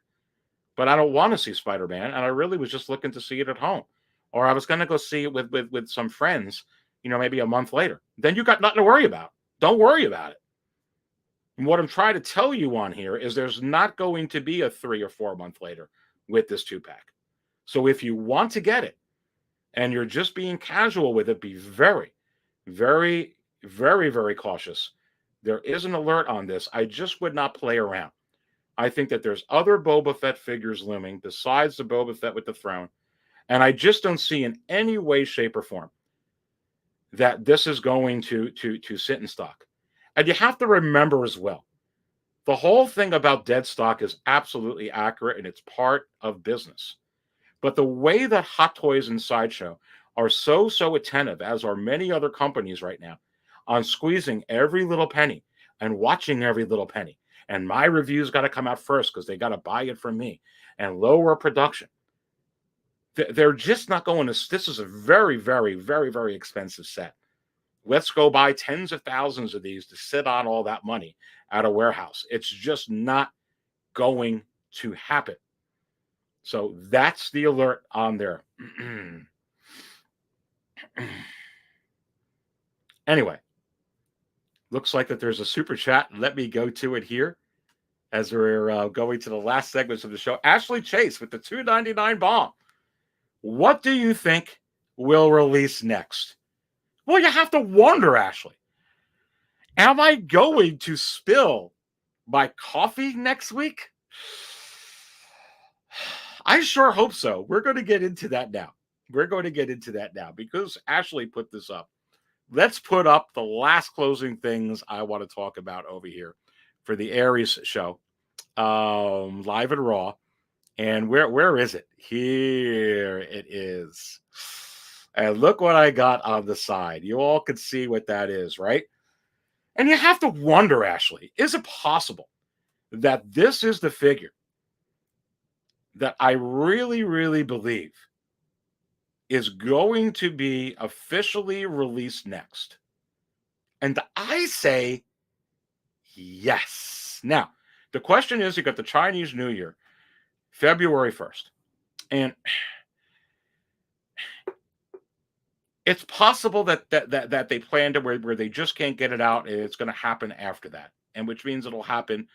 But I don't want to see Spider-Man, and I really was just looking to see it at home. Or I was going to go see it with some friends, maybe a month later. Then you got nothing to worry about. Don't worry about it. And what I'm trying to tell you on here is there's not going to be a 3 or 4 month later with this 2-pack. So if you want to get it, and you're just being casual with it, be very, very, very, very cautious. There is an alert on this. I just would not play around. I think that there's other Boba Fett figures looming besides the Boba Fett with the throne. And I just don't see in any way, shape, or form that this is going to sit in stock. And you have to remember as well, the whole thing about dead stock is absolutely accurate, and it's part of business. But the way that Hot Toys and Sideshow are so attentive, as are many other companies right now, on squeezing every little penny and watching every little penny. And my review's got to come out first because they got to buy it from me and lower production. They're just not going to. This is a very, very, very, very expensive set. Let's go buy tens of thousands of these to sit on all that money at a warehouse. It's just not going to happen. So that's the alert on there. Anyway, looks like that there's a super chat. Let me go to it here as we're going to the last segments of the show. Ashley Chase with the $2.99 bomb. What do you think will release next? Well, you have to wonder, Ashley. Am I going to spill my coffee next week? I sure hope so. We're going to get into that now. Because Ashley put this up. Let's put up the last closing things I want to talk about over here for the Aries show, live and raw. And where is it? Here it is. And look what I got on the side. You all can see what that is, right? And you have to wonder, Ashley, is it possible that this is the figure that I really, really believe is going to be officially released next? And I say yes. Now, the question is, you got the Chinese New Year, February 1st. And it's possible that they plan to where they just can't get it out. It's going to happen after that, and which means it'll happen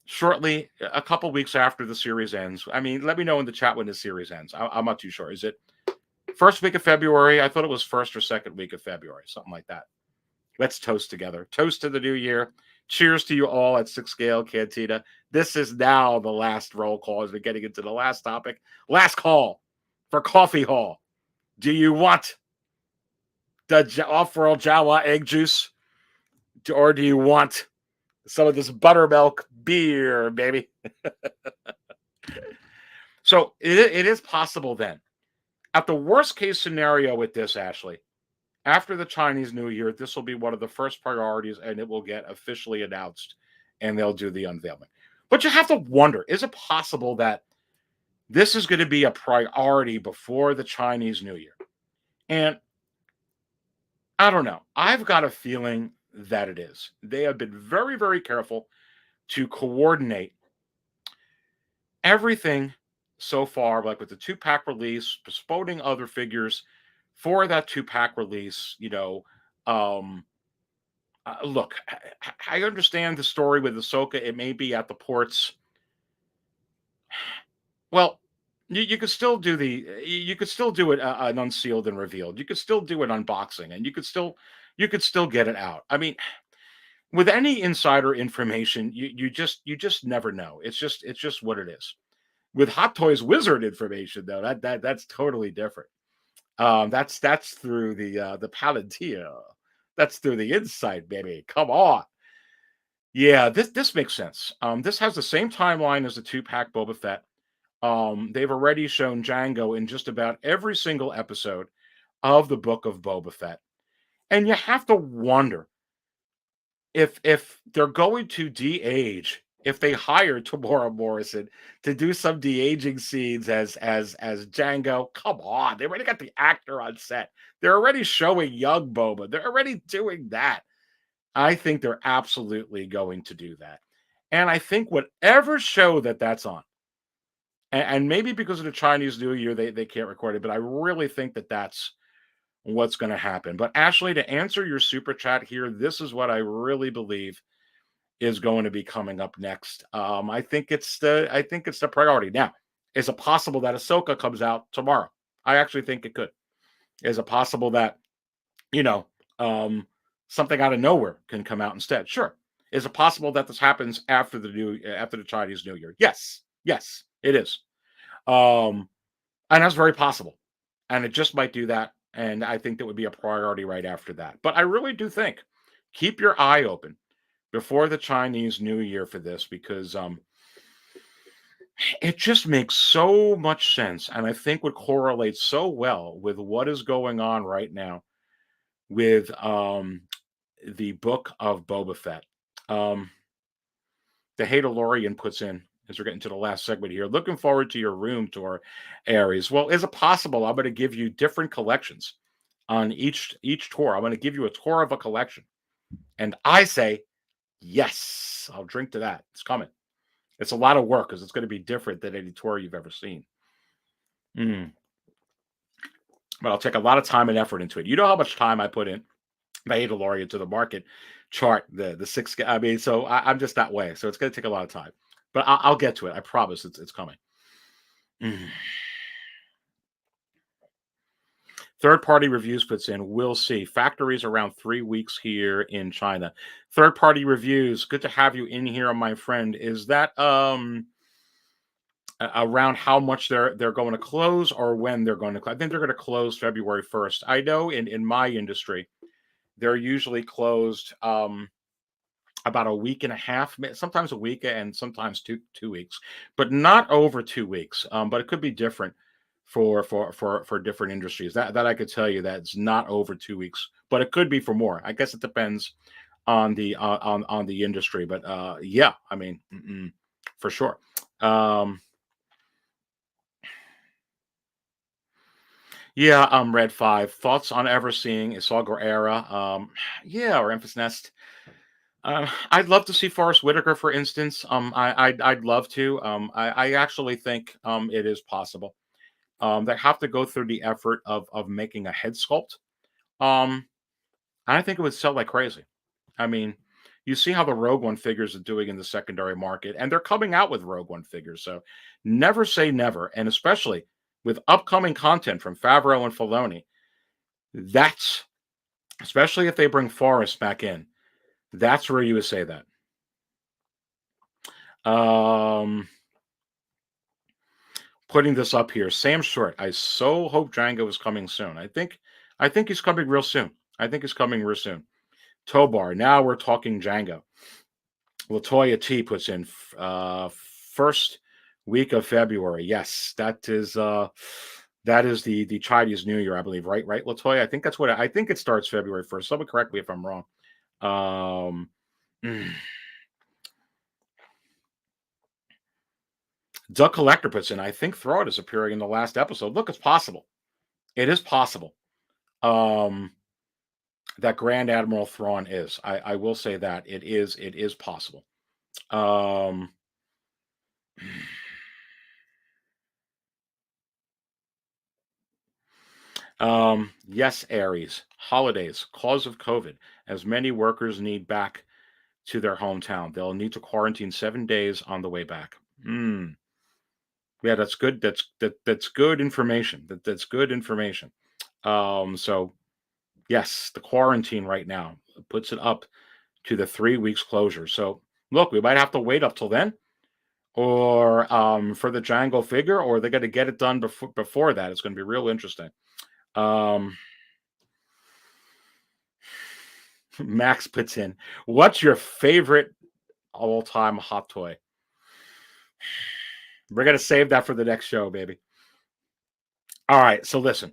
shortly, a couple weeks after the series ends. I mean, let me know in the chat when the series ends. I'm not too sure. Is it first week of February? I thought it was first or second week of February, something like that. Let's toast together. Toast to the new year. Cheers to you all at 6 Scale Cantina. This is now the last roll call as we're getting into the last topic. Last call for Coffee Hall. Do you want the off-world Jawa egg juice? Or do you want some of this buttermilk beer, baby? So it is possible then. At the worst case scenario with this, Ashley, after the Chinese New Year, this will be one of the first priorities, and it will get officially announced, and they'll do the unveiling. But you have to wonder, is it possible that this is going to be a priority before the Chinese New Year? And I don't know. I've got a feeling that it is. They have been very, very careful to coordinate everything so far, like with the 2-pack release, postponing other figures for that 2-pack release. Look, I understand the story with Ahsoka. It may be at the ports. Well, you could still do it an unsealed and revealed. You could still do an unboxing, and you could still get it out. I mean, with any insider information, you just never know. It's just what it is. With Hot Toys Wizard information, though, that's totally different. That's through the Palantir. That's through the inside, baby. Come on. Yeah, this makes sense. This has the same timeline as the 2-pack Boba Fett. They've already shown Jango in just about every single episode of the book of Boba Fett. And you have to wonder if they're going to de-age, if they hire Tamora Morrison to do some de-aging scenes as Jango. Come on, they already got the actor on set. They're already showing young Boba. They're already doing that. I think they're absolutely going to do that. And I think whatever show that's on, and maybe because of the Chinese New Year, they can't record it, but I really think that's what's going to happen. But Ashley, to answer your super chat here, this is what I really believe is going to be coming up next. I think it's the priority. Now, is it possible that Ahsoka comes out tomorrow? I actually think it could. Is it possible that something out of nowhere can come out instead? Sure. Is it possible that this happens after the Chinese New Year? Yes, it is. And that's very possible. And it just might do that. And I think that would be a priority right after that. But I really do think keep your eye open before the Chinese New Year for this, because it just makes so much sense. And I think would correlate so well with what is going on right now with the book of Boba Fett. The Hadalorian puts in, as we're getting to the last segment here. Looking forward to your room tour, Aries. Well, is it possible I'm going to give you different collections on each tour? I'm going to give you a tour of a collection. And I say, yes, I'll drink to that. It's coming. It's a lot of work because it's going to be different than any tour you've ever seen. But I'll take a lot of time and effort into it. You know how much time I put in Mandalorian to the market chart, the six. I mean, so I'm just that way. So it's going to take a lot of time, but I'll get to it. I promise it's coming. Third-party reviews puts in, we'll see. Factories around 3 weeks here in China. Third-party reviews, good to have you in here, my friend. Is that around how much they're going to close or when they're going to close? I think they're going to close February 1st. I know in my industry, they're usually closed about a week and a half, sometimes a week and sometimes two weeks, but not over 2 weeks. But it could be different for different industries. That I could tell you that it's not over 2 weeks, but it could be for more. I guess it depends on the on the industry. But yeah, I mean, for sure. Yeah, Red 5. Thoughts on ever seeing a Saw Gerrera? Yeah, or Empress Nest. I'd love to see Forrest Whitaker, for instance. I'd love to. I actually think it is possible. They have to go through the effort of making a head sculpt. I think it would sell like crazy. I mean, you see how the Rogue One figures are doing in the secondary market, and they're coming out with Rogue One figures. So never say never, and especially with upcoming content from Favreau and Filoni, that's, especially if they bring Forrest back in, that's where you would say that. Putting this up here, Sam Short. I so hope Jango is coming soon. I think he's coming real soon. I think he's coming real soon. Tobar. Now we're talking Jango. Latoya T puts in first week of February. Yes, that is the Chinese New Year, I believe. Right, Latoya. I think that's what I think it starts February 1st. Someone correct me if I'm wrong. Doug Collector puts in, I think Thrawn is appearing in the last episode. Look, it's possible. It is possible. That Grand Admiral Thrawn is. I will say that it is possible. Yes, Aries. Holidays, cause of COVID, as many workers need back to their hometown. They'll need to quarantine 7 days on the way back. Yeah, that's good. That's good information. That's good information. So yes, the quarantine right now puts it up to the 3 weeks closure. So look, we might have to wait up till then, or for the Jango figure, or they're going to get it done before that. It's going to be real interesting. Max puts in, what's your favorite all-time hot toy? We're going to save that for the next show, baby. All right, so listen.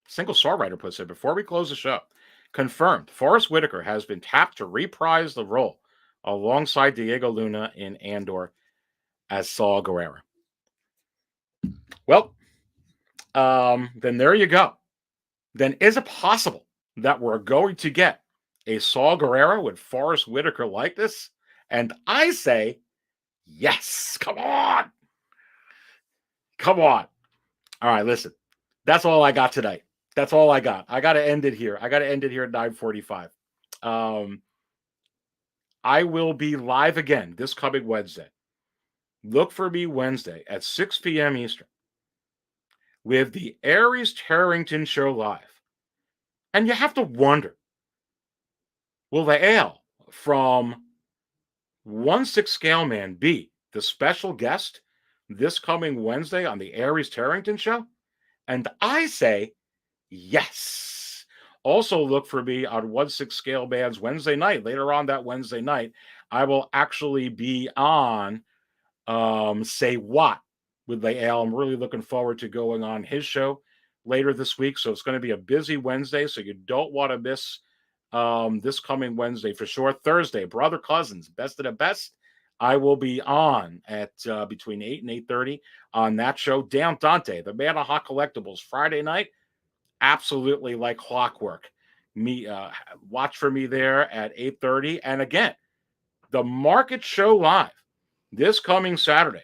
Single Star Writer puts in, before we close the show, confirmed, Forrest Whitaker has been tapped to reprise the role alongside Diego Luna in Andor as Saw Gerrera. Well, then there you go. Then is it possible that we're going to get a Saw Gerrera with Forrest Whitaker like this? And I say, yes. Come on. Come on. All right, listen. That's all I got tonight. That's all I got. I got to end it here. I got to end it here at 9:45. I will be live again this coming Wednesday. Look for me Wednesday at 6 p.m. Eastern with the Aries Tarrington Show live. And you have to wonder, will the ale from 1/6 Scale Man be the special guest this coming Wednesday on the Aries Tarrington Show? And I say, yes. Also look for me on 1/6 Scale Man's Wednesday night. Later on that Wednesday night, I will actually be on Say What with Lael. I'm really looking forward to going on his show later this week. So it's going to be a busy Wednesday. So you don't want to miss this coming Wednesday for sure. Thursday, Brother Cousins, Best of the Best. I will be on at between 8 and 8:30 on that show. Dan Dante, the man of hot collectibles, Friday night, absolutely like clockwork. Watch for me there at 8:30. And again, the Market Show Live this coming Saturday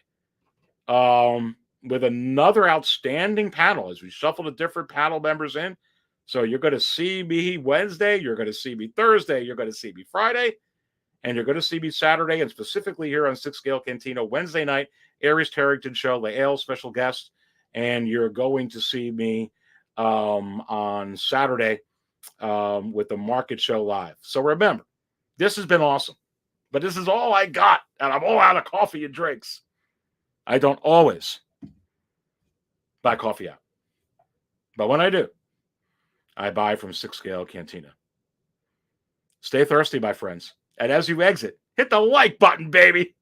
with another outstanding panel as we shuffle the different panel members in. So you're going to see me Wednesday, you're going to see me Thursday, you're going to see me Friday, and you're going to see me Saturday, and specifically here on Six Scale Cantina Wednesday night, Aries Tarrington Show, Lael special guest, and you're going to see me on Saturday with the Market Show Live. So remember, this has been awesome, but this is all I got, and I'm all out of coffee and drinks. I don't always buy coffee out, but when I do, I buy from Six Scale Cantina. Stay thirsty, my friends. And as you exit, hit the like button, baby.